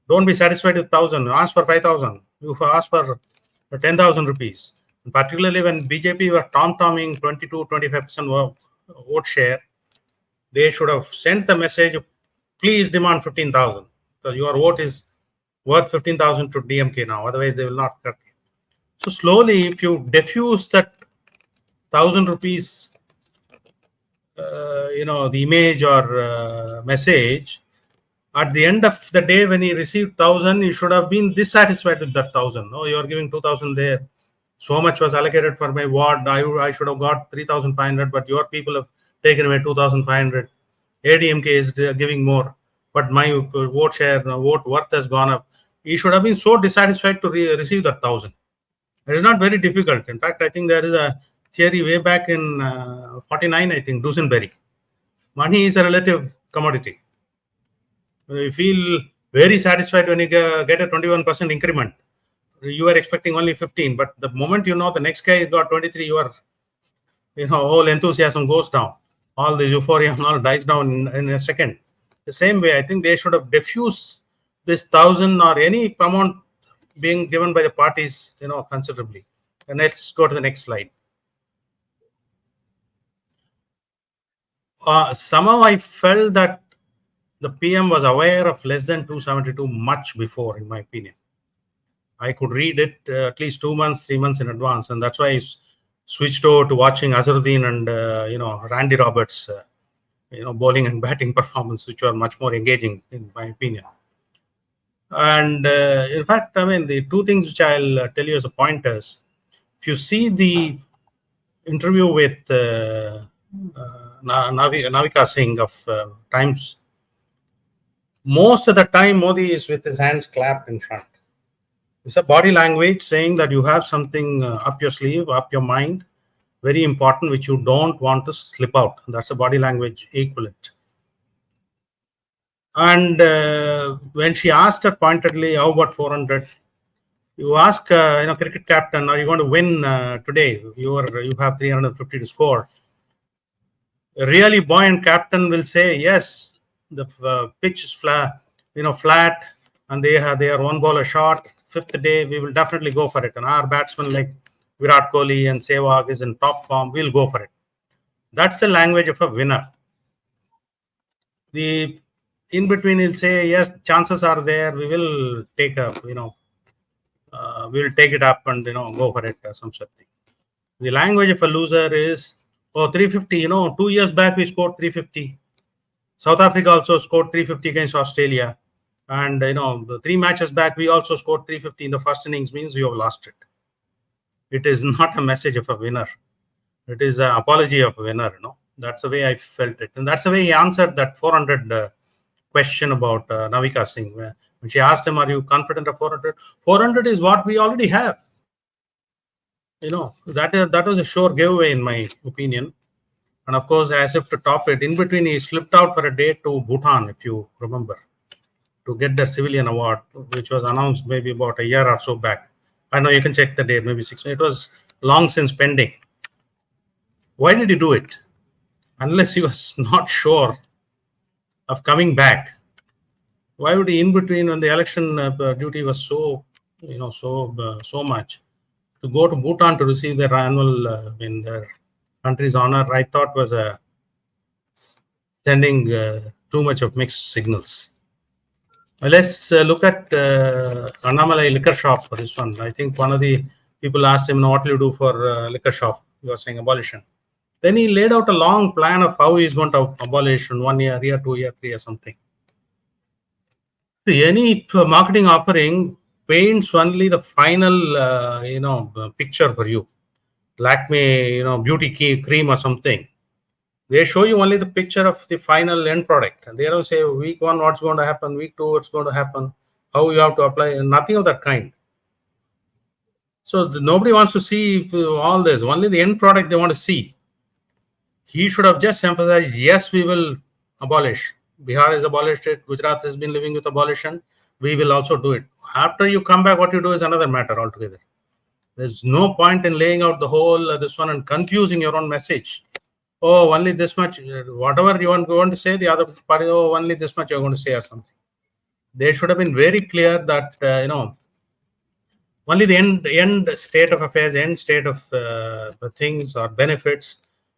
Don't be satisfied with 1,000. Ask for 5,000. You ask for 10,000 rupees. And particularly when BJP were tom-tomming 22-25% vote share, they should have sent the message, please demand 15,000. Because your vote is worth 15,000 to DMK now. Otherwise, they will not. So slowly, if you diffuse that 1,000 rupees, the image or message, at the end of the day, when he received 1,000, you should have been dissatisfied with that 1,000. No, you are giving 2,000 there. So much was allocated for my ward. I should have got 3,500, but your people have taken away 2,500. ADMK is giving more, but my vote share, vote worth has gone up. He should have been so dissatisfied to receive that 1,000. It is not very difficult. In fact, I think there is a theory way back in 49, I think, Dusenberry. Money is a relative commodity. You feel very satisfied when you get a 21% increment. you were expecting only 15, but the moment you know the next guy got 23, your whole enthusiasm goes down. All the euphoria and all dies down in a second. The same way, I think they should have diffused this 1,000 or any amount being given by the parties, considerably. And let's go to the next slide. Somehow I felt that the PM was aware of less than 272 much before, in my opinion. I could read it at least 2 months, 3 months in advance, and that's why I switched over to watching Azharuddin and Randy Roberts, bowling and batting performance, which were much more engaging, in my opinion. And in fact, I mean, the two things which I'll tell you as a pointers. If you see the interview with Navika Singh of Times, most of the time Modi is with his hands clapped in front. It's a body language saying that you have something up your sleeve, up your mind, very important, which you don't want to slip out. That's a body language equivalent. And when she asked her pointedly, how about 400? You ask, cricket captain, are you going to win today? You have 350 to score. A really buoyant captain will say, yes, the pitch is flat, and they are one ball short. Fifth day, we will definitely go for it. And our batsmen like Virat Kohli and Sehwag is in top form. We'll go for it. That's the language of a winner. The in between, he'll say, yes, chances are there. We will take up, we'll take it up and go for it or some such thing. The language of a loser is, 350. 2 years back we scored 350. South Africa also scored 350 against Australia. And, 3 matches back, we also scored 350 in the first innings, means you have lost it. It is not a message of a winner. It is an apology of a winner, That's the way I felt it. And that's the way he answered that 400 question about Navika Singh. When she asked him, are you confident of 400? 400 is what we already have. That was a sure giveaway, in my opinion. And of course, as if to top it, in between, he slipped out for a day to Bhutan, if you remember, to get the civilian award, which was announced maybe about a year or so back. I know you can check the date, maybe 6 months. It was long since pending. Why did he do it? Unless he was not sure of coming back. Why would he, in between, when the election duty was so much, to go to Bhutan to receive their annual in their country's honor? I thought was sending too much of mixed signals. Let's look at Annamalai liquor shop for this one. I think one of the people asked him, what will you do for liquor shop? He was saying abolition. Then he laid out a long plan of how he's going to abolish in 1 year, 2 year, 3 or something. Any marketing offering paints only the final, picture for you. Lakme, beauty cream or something. They show you only the picture of the final end product. And they don't say week 1, what's going to happen, week 2, what's going to happen, how you have to apply, nothing of that kind. So nobody wants to see all this, only the end product they want to see. He should have just emphasized, yes, we will abolish. Bihar has abolished it. Gujarat has been living with abolition. We will also do it. After you come back, what you do is another matter altogether. There's no point in laying out the whole this one and confusing your own message. Oh, only this much, whatever you want to say, the other party, only this much you're going to say or something. They should have been very clear that, only the end state of affairs, end state of things or benefits,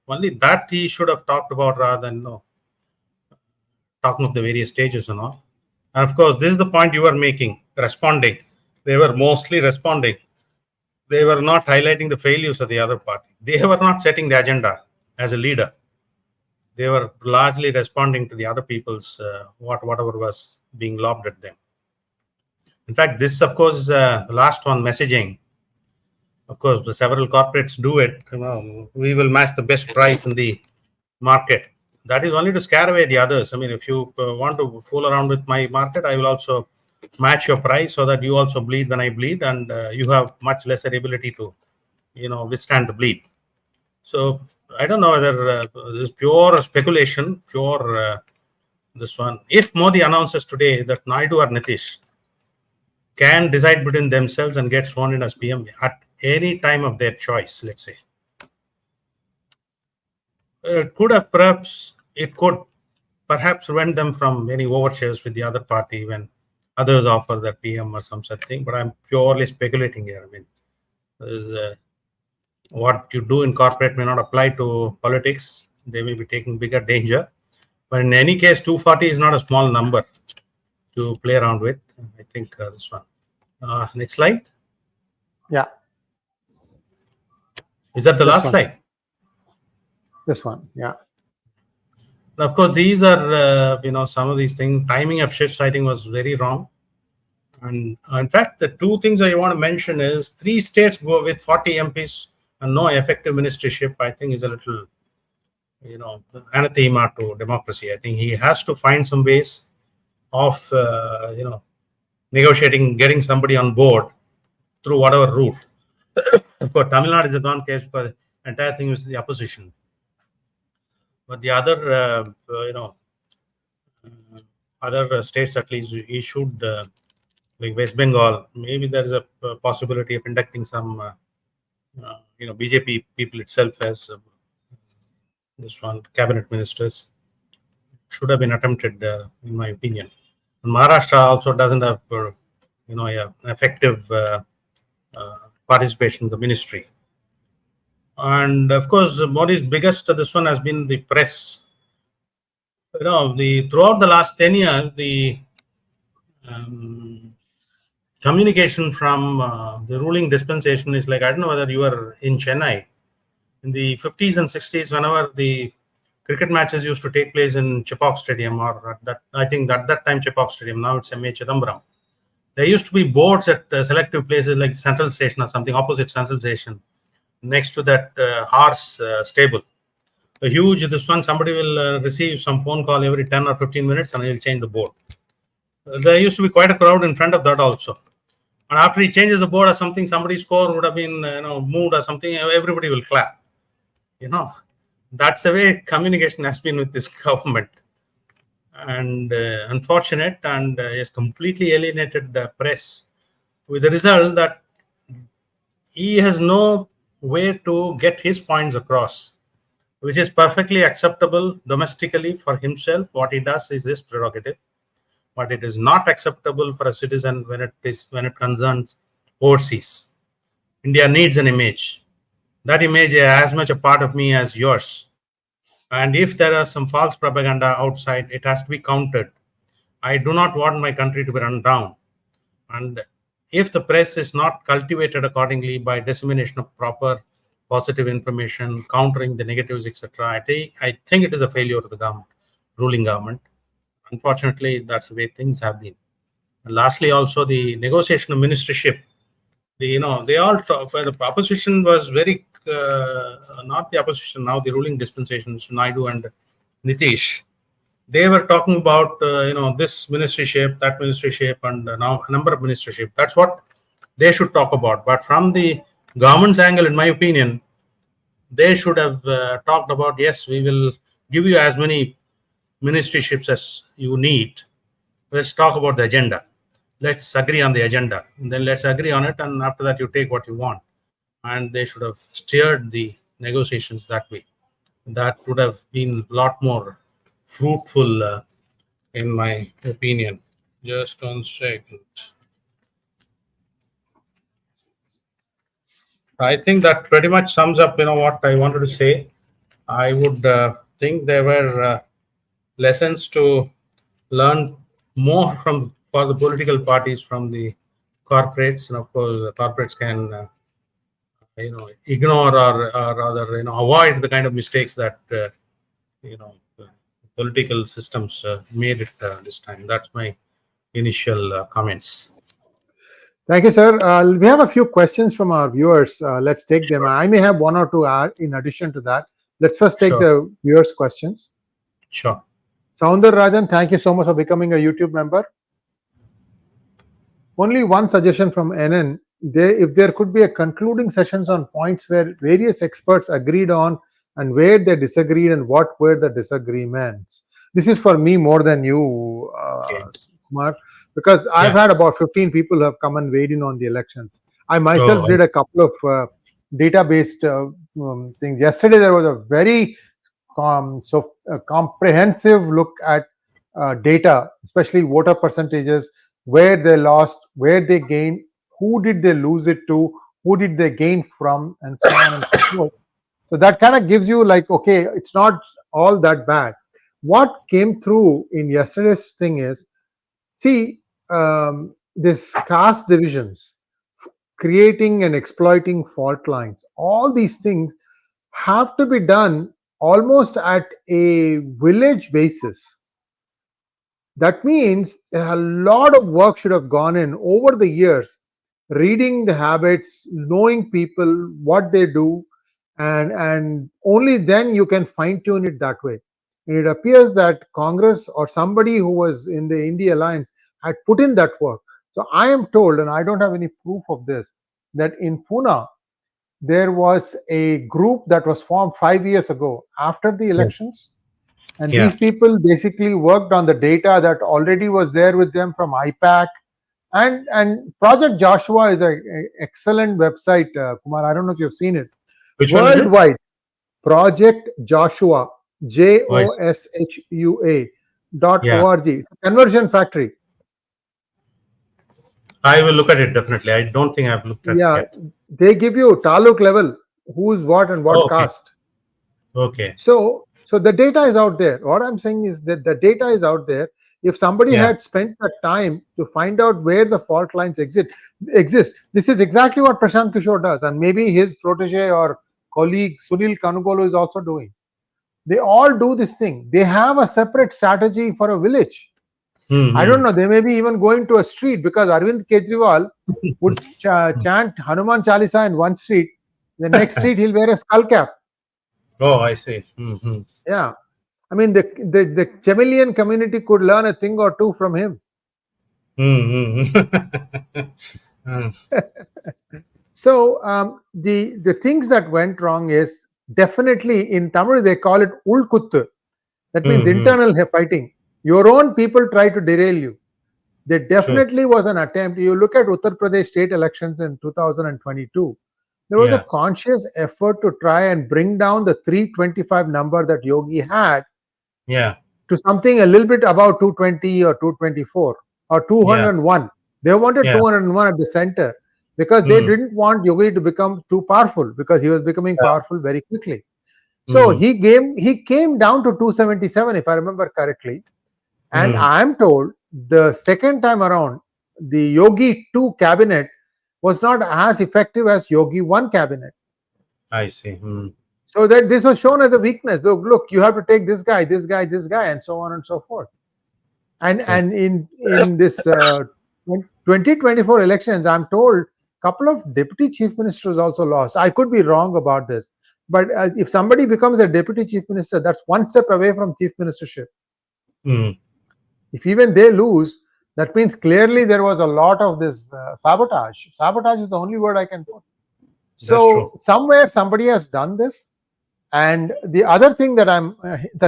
only that he should have talked about rather than talking of the various stages and all. And of course, this is the point you were making, responding. They were mostly responding. They were not highlighting the failures of the other party. They were not setting the agenda as a leader. They were largely responding to the other people's whatever was being lobbed at them. In fact, this, of course, is the last one, messaging. Of course, the several corporates do it. We will match the best price in the market. That is only to scare away the others. I mean, if you want to fool around with my market, I will also match your price so that you also bleed when I bleed, and you have much lesser ability to, withstand the bleed. So I don't know whether this is pure speculation, this one. If Modi announces today that Naidu or Nitish can decide between themselves and get sworn in as PM at any time of their choice, let's say. It could perhaps prevent them from any overtures with the other party when others offer the PM or some such thing. But I'm purely speculating here. I mean, what you do in corporate may not apply to politics. They may be taking bigger danger. But in any case, 240 is not a small number to play around with. I think this one. Next slide. Yeah. Is that the last slide? This one, yeah. Of course, these are, some of these things. Timing of shifts, I think, was very wrong. And in fact, the two things I want to mention is 3 states go with 40 MPs and no effective ministership, I think is a little, anathema to democracy. I think he has to find some ways of, negotiating, getting somebody on board through whatever route. Of course, Tamil Nadu is a gone case because the entire thing is the opposition. But the other, other states at least, he should, like West Bengal, maybe there is a possibility of inducting some, BJP people itself as this one, cabinet ministers. Should have been attempted, in my opinion. And Maharashtra also doesn't have, an effective participation in the ministry. And of course, Modi's biggest this one has been the press. Throughout the last 10 years, the communication from the ruling dispensation is like, I don't know whether you were in Chennai. In the 50s and 60s, whenever the cricket matches used to take place in Chepauk Stadium, or I think at that time Chepauk Stadium, now it's M.A. Chidambaram. There used to be boards at selective places like Central Station or something, opposite Central Station, next to that horse stable. A huge, this one, somebody will receive some phone call every 10 or 15 minutes and he'll change the board. There used to be quite a crowd in front of that also. And after he changes the board or something, somebody's score would have been moved or something, everybody will clap. That's the way communication has been with this government. And unfortunate, and has completely alienated the press, with the result that he has no way to get his points across, which is perfectly acceptable domestically for himself. What he does is his prerogative, but it is not acceptable for a citizen when it concerns overseas. India needs an image. That image is as much a part of me as yours. And if there are some false propaganda outside, it has to be countered. I do not want my country to be run down. And if the press is not cultivated accordingly by dissemination of proper positive information, countering the negatives, etc., I think it is a failure of the government, ruling government. Unfortunately, that's the way things have been. And lastly, also the negotiation of ministership. They all talk, the opposition was very, not the opposition, now the ruling dispensation, Mr. Naidu and Nitish. They were talking about, this ministership, that ministership, and now a number of ministership. That's what they should talk about. But from the government's angle, in my opinion, they should have talked about, yes, we will give you as many ministerships as you need. Let's talk about the agenda. Let's agree on the agenda. And then let's agree on it. And after that, you take what you want. And they should have steered the negotiations that way. That would have been a lot more fruitful, in my opinion. Just 1 second. I think that pretty much sums up, what I wanted to say. I would think there were lessons to learn more for the political parties from the corporates. And of course, the corporates can, ignore or rather, avoid the kind of mistakes that, political systems made it this time. That's my initial comments. Thank you, sir. We have a few questions from our viewers. Let's take them. I may have 1 or 2 in addition to that. Let's first take the viewers' questions. Sure. Soundar Rajan, thank you so much for becoming a YouTube member. Only one suggestion from NN. If there could be a concluding sessions on points where various experts agreed on and where they disagreed and what were the disagreements. This is for me more than you, Kumar, because I've had about 15 people who have come and weighed in on the elections. I myself did a couple of database things. Yesterday there was a very comprehensive look at data, especially voter percentages, where they lost, where they gained, who did they lose it to, who did they gain from, and so on and so forth. So that kind of gives you like, okay, it's not all that bad. What came through in yesterday's thing is, see, this caste divisions, creating and exploiting fault lines, all these things have to be done almost at a village basis. That means a lot of work should have gone in over the years, reading the habits, knowing people, what they do, and only then you can fine tune it that way. And it appears that Congress or somebody who was in the India Alliance had put in that work. So I am told, and I don't have any proof of this, that in Pune there was a group that was formed 5 years ago after the elections. And these people basically worked on the data that already was there with them from IPAC. And Project Joshua is an excellent website, Kumar. I don't know if you've seen it. Which worldwide, one is it? Project Joshua, JOSHUA.org. Conversion factory. I will look at it definitely. I don't think I've looked at it yet. They give you taluk level, who's what and what caste. Okay. So the data is out there. What I'm saying is that the data is out there. If somebody had spent the time to find out where the fault lines exist, this is exactly what Prashant Kishore does, and maybe his protege or colleague Sunil Kanugolu is also doing. They all do this thing. They have a separate strategy for a village. I don't know, they may be even going to a street, because Arvind Kejriwal would chant Hanuman Chalisa in one street, the next street he'll wear a skull cap. Oh, I see. Yeah. I mean, the chameleon community could learn a thing or two from him. So the things that went wrong is, definitely in Tamil they call it ulkuttu. That means internal fighting. Your own people try to derail you. There definitely was an attempt. You look at Uttar Pradesh state elections in 2022. There was a conscious effort to try and bring down the 325 number that Yogi had to something a little bit about 220 or 224 or 201. They wanted 201 at the center, because they didn't want Yogi to become too powerful, because he was becoming powerful very quickly. So he came down to 277, if I remember correctly. And I'm told the second time around, the Yogi 2 cabinet was not as effective as Yogi 1 cabinet. I see. So that this was shown as a weakness. Look, you have to take this guy, this guy, this guy, and so on and so forth. And in this 2024 elections, I'm told a couple of deputy chief ministers also lost. I could be wrong about this, but if somebody becomes a deputy chief minister, that's one step away from chief ministership. If even they lose, that means clearly there was a lot of this sabotage. Sabotage is the only word I can put. So somewhere somebody has done this. And the other thing that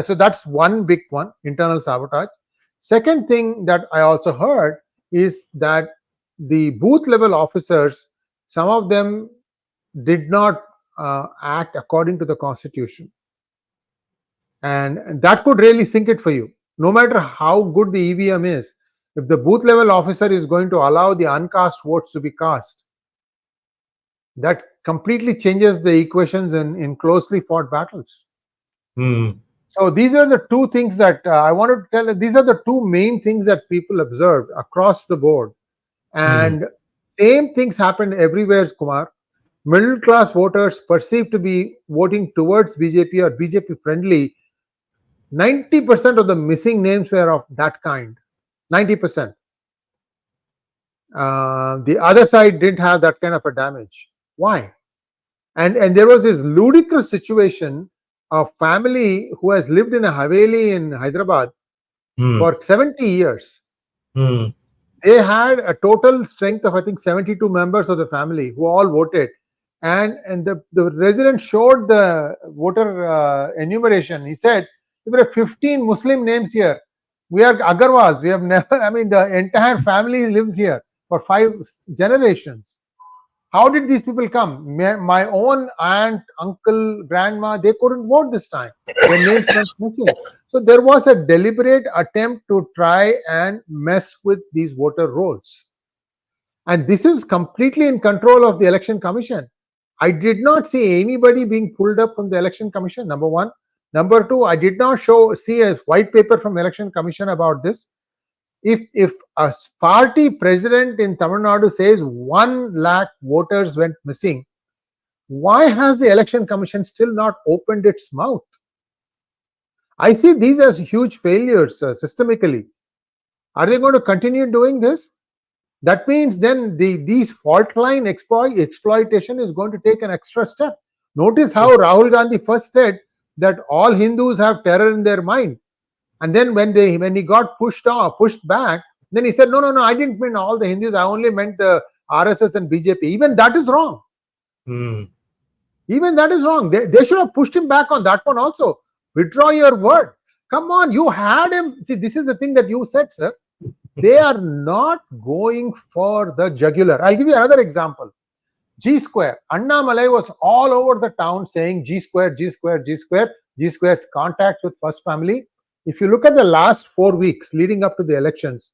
so that's one big one, internal sabotage. Second thing that I also heard is that the booth level officers, some of them did not act according to the constitution. And that could really sink it for you. No matter how good the EVM is, if the booth level officer is going to allow the uncast votes to be cast, that completely changes the equations in closely fought battles. So these are the two things that I wanted to tell you. These are the two main things that people observed across the board. And same things happened everywhere, Kumar. Middle class voters perceived to be voting towards BJP or BJP friendly. 90% of the missing names were of that kind. 90%. The other side didn't have that kind of a damage. Why? And there was this ludicrous situation of family who has lived in a Haveli in Hyderabad for 70 years. They had a total strength of, I think, 72 members of the family who all voted. And the resident showed the voter enumeration. He said, there were 15 Muslim names here. We are Agarwals. We have never, I mean, the entire family lives here for 5 generations. How did these people come? My own aunt, uncle, grandma, they couldn't vote this time. Their names went missing. So there was a deliberate attempt to try and mess with these voter rolls. And this is completely in control of the Election Commission. I did not see anybody being pulled up from the Election Commission, number one. Number two, I did not see a white paper from the Election Commission about this. If a party president in Tamil Nadu says 1 lakh voters went missing, why has the Election Commission still not opened its mouth? I see these as huge failures systemically. Are they going to continue doing this? That means then these fault line exploitation is going to take an extra step. Notice how Rahul Gandhi first said that all Hindus have terror in their mind. And then when he got pushed back, then he said, no, I didn't mean all the Hindus. I only meant the RSS and BJP. Even that is wrong. Even that is wrong. They should have pushed him back on that one also. Withdraw your word. Come on, you had him. See, this is the thing that you said, sir. They are not going for the jugular. I'll give you another example. G square. Annamalai was all over the town saying G square, G square, G square. G square's contact with First Family. If you look at the last 4 weeks leading up to the elections,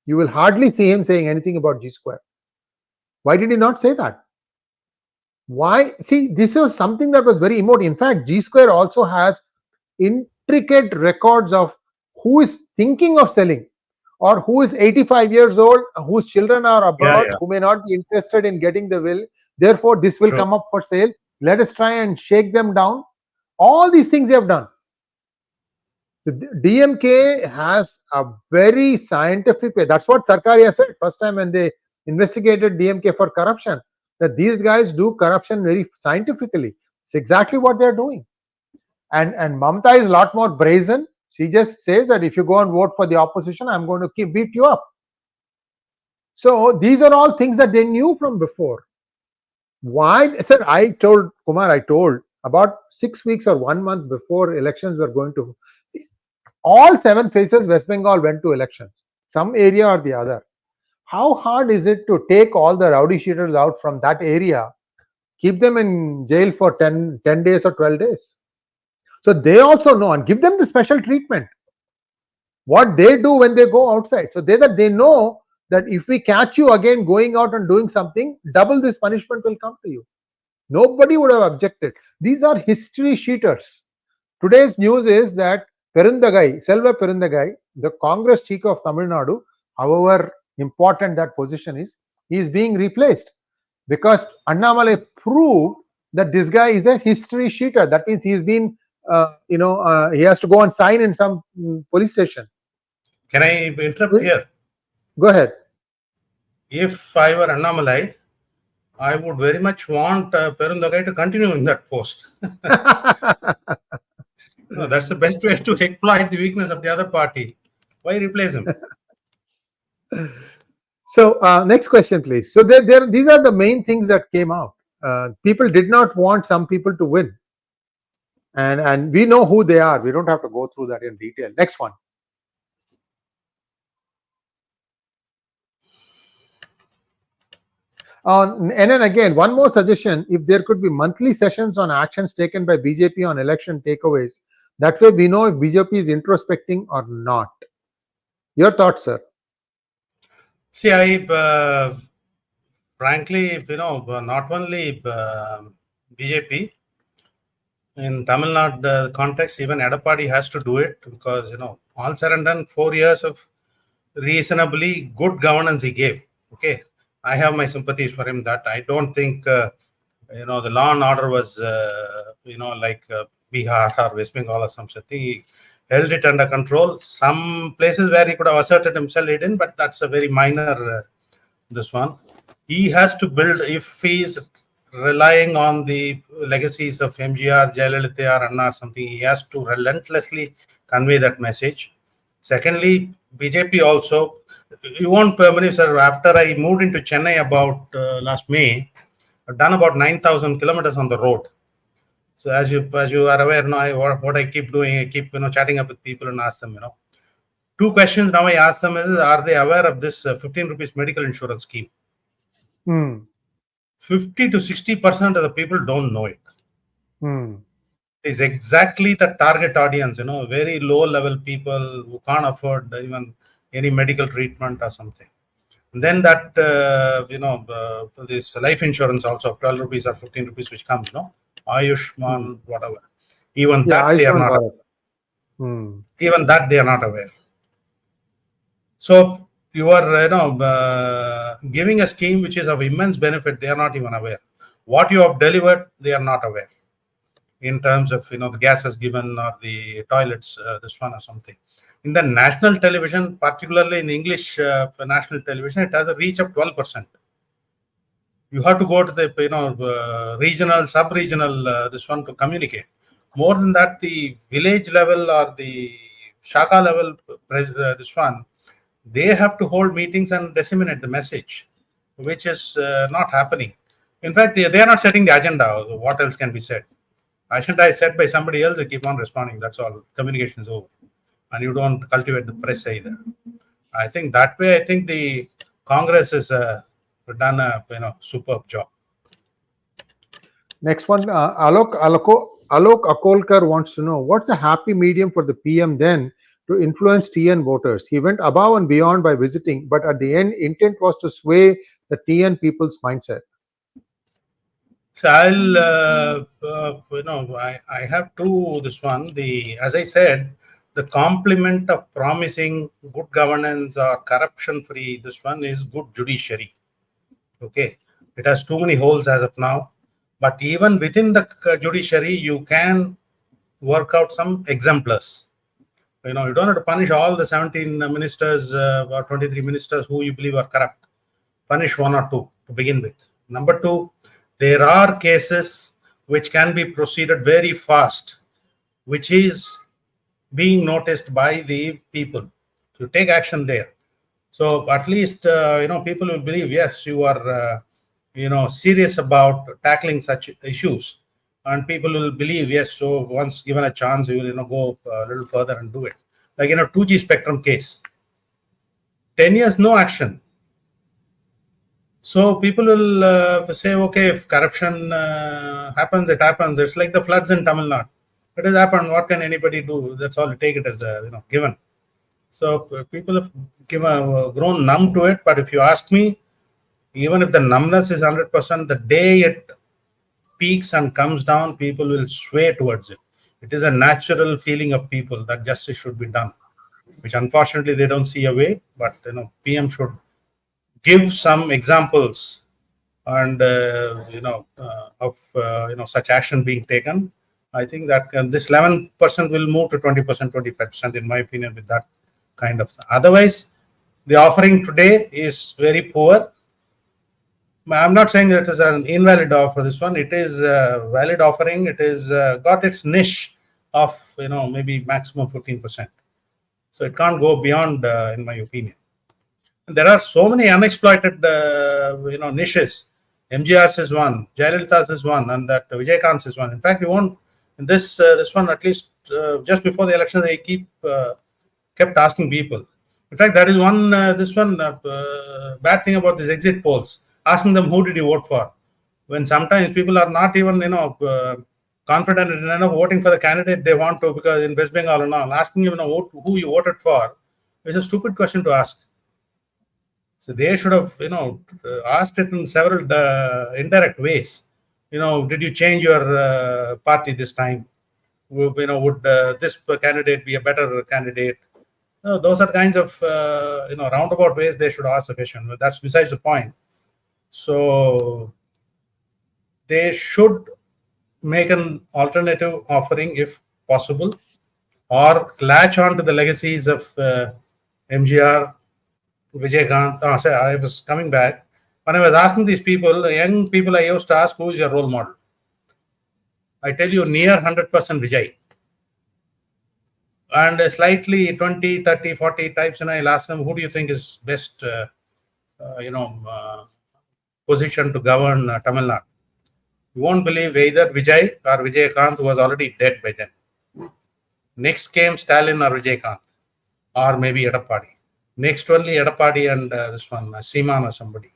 you will hardly see him saying anything about G square. Why did he not say that? Why? See, this was something that was very emotive. In fact, G square also has intricate records of who is thinking of selling, or who is 85 years old, whose children are abroad, who may not be interested in getting the will. Therefore, this will come up for sale. Let us try and shake them down. All these things they have done. The DMK has a very scientific way. That's what Sarkari said first time when they investigated DMK for corruption, that these guys do corruption very scientifically. It's exactly what they're doing. And Mamta is a lot more brazen. She just says that if you go and vote for the opposition, I'm going to beat you up. So these are all things that they knew from before. Why? Sir, I told about 6 weeks or 1 month before elections were going to see, all 7 places West Bengal went to elections, some area or the other. How hard is it to take all the rowdy sheeters out from that area, keep them in jail for 10 days or 12 days? So they also know, and give them the special treatment. What they do when they go outside. So they know that if we catch you again going out and doing something, double this punishment will come to you. Nobody would have objected. These are history sheeters. Today's news is that Selva Perundagai, the Congress chief of Tamil Nadu, however important that position is, he is being replaced because Annamalai proved that this guy is a history sheeter. That means he's been he has to go and sign in some police station. Can I interrupt here? Go ahead. If I were Annamalai, I would very much want Perundagai to continue in that post. No, that's the best way to exploit the weakness of the other party. Why replace him? So next question, please. So these are the main things that came out. People did not want some people to win. And we know who they are. We don't have to go through that in detail. Next one. And then again, one more suggestion. If there could be monthly sessions on actions taken by BJP on election takeaways, that way we know if BJP is introspecting or not. Your thoughts, sir? See, I frankly, not only BJP, in Tamil Nadu context, even Edappadi has to do it because, all said and done, 4 years of reasonably good governance he gave. Okay. I have my sympathies for him that I don't think, the law and order was, like Bihar or West Bengal or something. He held it under control. Some places where he could have asserted himself, he didn't, but that's a very minor, this one. He has to build, if he's relying on the legacies of MGR, Jayalalitha or Anna or something, he has to relentlessly convey that message. Secondly, BJP also, you won't believe, sir, after I moved into Chennai about last May, I've done about 9,000 kilometers on the road. So as you are aware now, what I keep doing, I keep chatting up with people and ask them, Two questions now I ask them is, are they aware of this 15 rupees medical insurance scheme? 50 to 60% of the people don't know it. It's exactly the target audience, very low level people who can't afford even any medical treatment or something. And then that, this life insurance also of 12 rupees or 15 rupees, which comes, Ayushman, whatever. Even that they are not aware. Even that they are not aware. So you are, giving a scheme which is of immense benefit. They are not even aware. What you have delivered, they are not aware. In terms of, the gas is given or the toilets, this one or something. In the national television, particularly in English national television, it has a reach of 12%. You have to go to the, regional, sub-regional, this one to communicate. More than that, the village level or the Shaka level, this one, they have to hold meetings and disseminate the message, which is not happening. In fact, they are not setting the agenda. What else can be said? Agenda is set by somebody else. You keep on responding. That's all. Communication is over, and you don't cultivate the press either. I think that way, I think the Congress has done a superb job. Next one, Alok Akolkar wants to know, what's a happy medium for the PM then to influence TN voters? He went above and beyond by visiting, but at the end, intent was to sway the TN people's mindset. So I'll, I have this one. As I said, the complement of promising good governance or corruption-free, this one is good judiciary. Okay, it has too many holes as of now, but even within the judiciary, you can work out some exemplars. You don't have to punish all the 17 ministers or 23 ministers who you believe are corrupt. Punish one or two to begin with. Number two, there are cases which can be proceeded very fast, which is being noticed by the people to take action there. So at least, people will believe, yes, you are, serious about tackling such issues. And people will believe, yes, so once given a chance, you will, go a little further and do it. Like, 2G spectrum case. 10 years, no action. So people will say, okay, if corruption happens, it happens. It's like the floods in Tamil Nadu. It has happened. What can anybody do? That's all. Take it as a, given. So people have grown numb to it. But if you ask me, even if the numbness is 100%, the day it peaks and comes down, people will sway towards it. It is a natural feeling of people that justice should be done, which unfortunately they don't see a way. But PM should give some examples and of such action being taken. I think that this 11% will move to 20%, 25%, in my opinion, with that kind of thing. Otherwise, the offering today is very poor. I'm not saying that it is an invalid offer. This one, it is a valid offering. It is got its niche of maybe maximum 15%. So it can't go beyond, in my opinion. And there are so many unexploited niches. MGR's is one, Jayalalitha's is one, and that Vijaykanth's is one. In fact, you won't in this one, at least just before the elections, I kept asking people. In fact, that is one bad thing about these exit polls. Asking them, who did you vote for? When sometimes people are not even confident enough voting for the candidate they want to, because in West Bengal and all, asking them who you voted for is a stupid question to ask. So they should have asked it in several indirect ways. Did you change your party this time? Would this candidate be a better candidate? Those are kinds of roundabout ways they should ask the question. But that's besides the point. So they should make an alternative offering if possible, or latch on to the legacies of MGR, Vijaykanth. I was coming back. When I was asking these people, young people, I used to ask, who is your role model? I tell you, near 100% Vijay. And slightly 20, 30, 40 types, and I'll ask them, who do you think is best, position to govern Tamil Nadu? You won't believe either Vijay or Vijaykanth, who was already dead by then. Next came Stalin or Vijaykanth. or maybe 𝗤𝗏𝗽𝗂𝘗. Next only 𝗤𝗏𝗽𝗂𝘗 and this one, Seeman or somebody.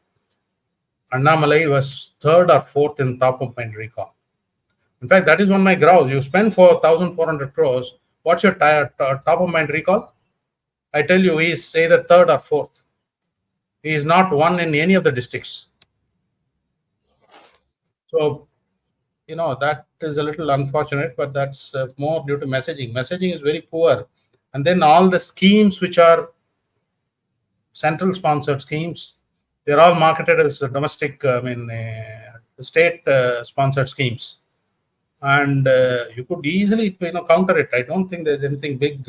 Annamalai was third or fourth in top of mind recall. In fact, that is one of my grouse. You spend for 1,400 crores. What's your top of mind recall? I tell you, he is either third or fourth. He is not won in any of the districts. So, that is a little unfortunate, but that's more due to messaging. Messaging is very poor. And then all the schemes which are central sponsored schemes, they're all marketed as domestic, state sponsored schemes. And you could easily counter it. I don't think there's anything big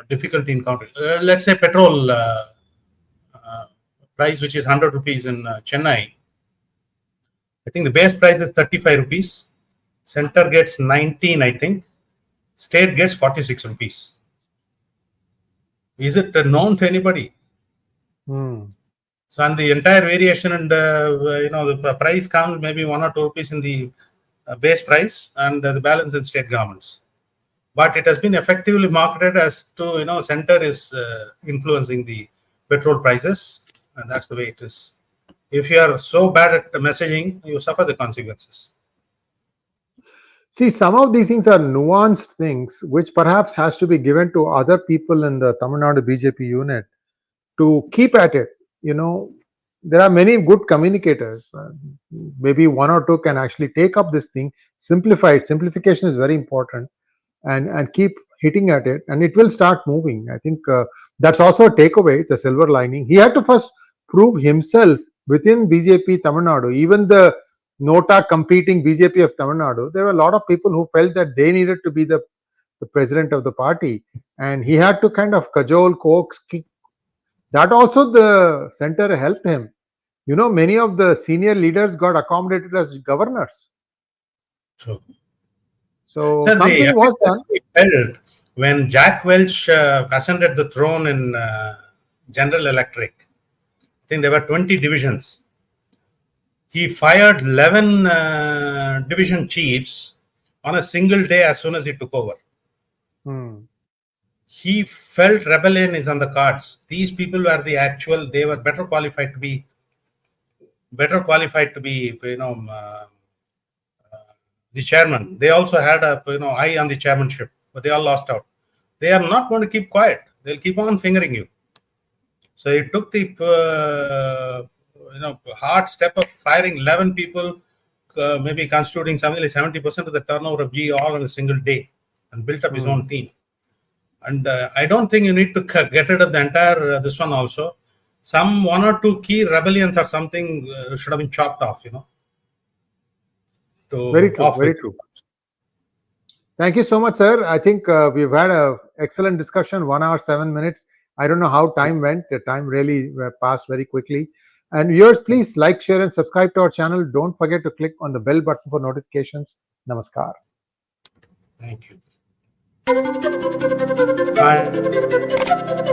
difficulty in countering. Let's say petrol price, which is 100 rupees in Chennai. I think the base price is 35 rupees. Center gets 19, I think. State gets 46 rupees. Is it known to anybody? So, and the entire variation and the price comes maybe 1 or 2 rupees in the base price and the balance in state governments. But it has been effectively marketed as to, center is influencing the petrol prices, and that's the way it is. If you are so bad at messaging, you suffer the consequences. See, some of these things are nuanced things, which perhaps has to be given to other people in the Tamil Nadu BJP unit to keep at it. There are many good communicators. Maybe 1 or 2 can actually take up this thing, simplify it. Simplification is very important, and keep hitting at it, and it will start moving. I think that's also a takeaway. It's a silver lining. He had to first prove himself within BJP Tamil Nadu. Even the Nota competing BJP of Tamil Nadu, there were a lot of people who felt that they needed to be the president of the party, and he had to kind of cajole, coax, kick. That also the center helped him. Many of the senior leaders got accommodated as governors. So something was done. When Jack Welch ascended the throne in General Electric, I think there were 20 divisions. He fired 11 division chiefs on a single day as soon as he took over. He felt rebellion is on the cards. These people were they were better qualified to be the chairman. They also had a eye on the chairmanship, but they all lost out. They are not going to keep quiet. They'll keep on fingering you. So he took the hard step of firing 11 people, maybe constituting something like 70% of the turnover of GE all on a single day, and built up his own team. And I don't think you need to get rid of the entire this one also. Some 1 or 2 key rebellions or something should have been chopped off, Very true. Very true. Thank you so much, sir. I think we've had an excellent discussion, 1 hour, 7 minutes. I don't know how time went. The time really passed very quickly. And viewers, please like, share, and subscribe to our channel. Don't forget to click on the bell button for notifications. Namaskar. Thank you. Bye.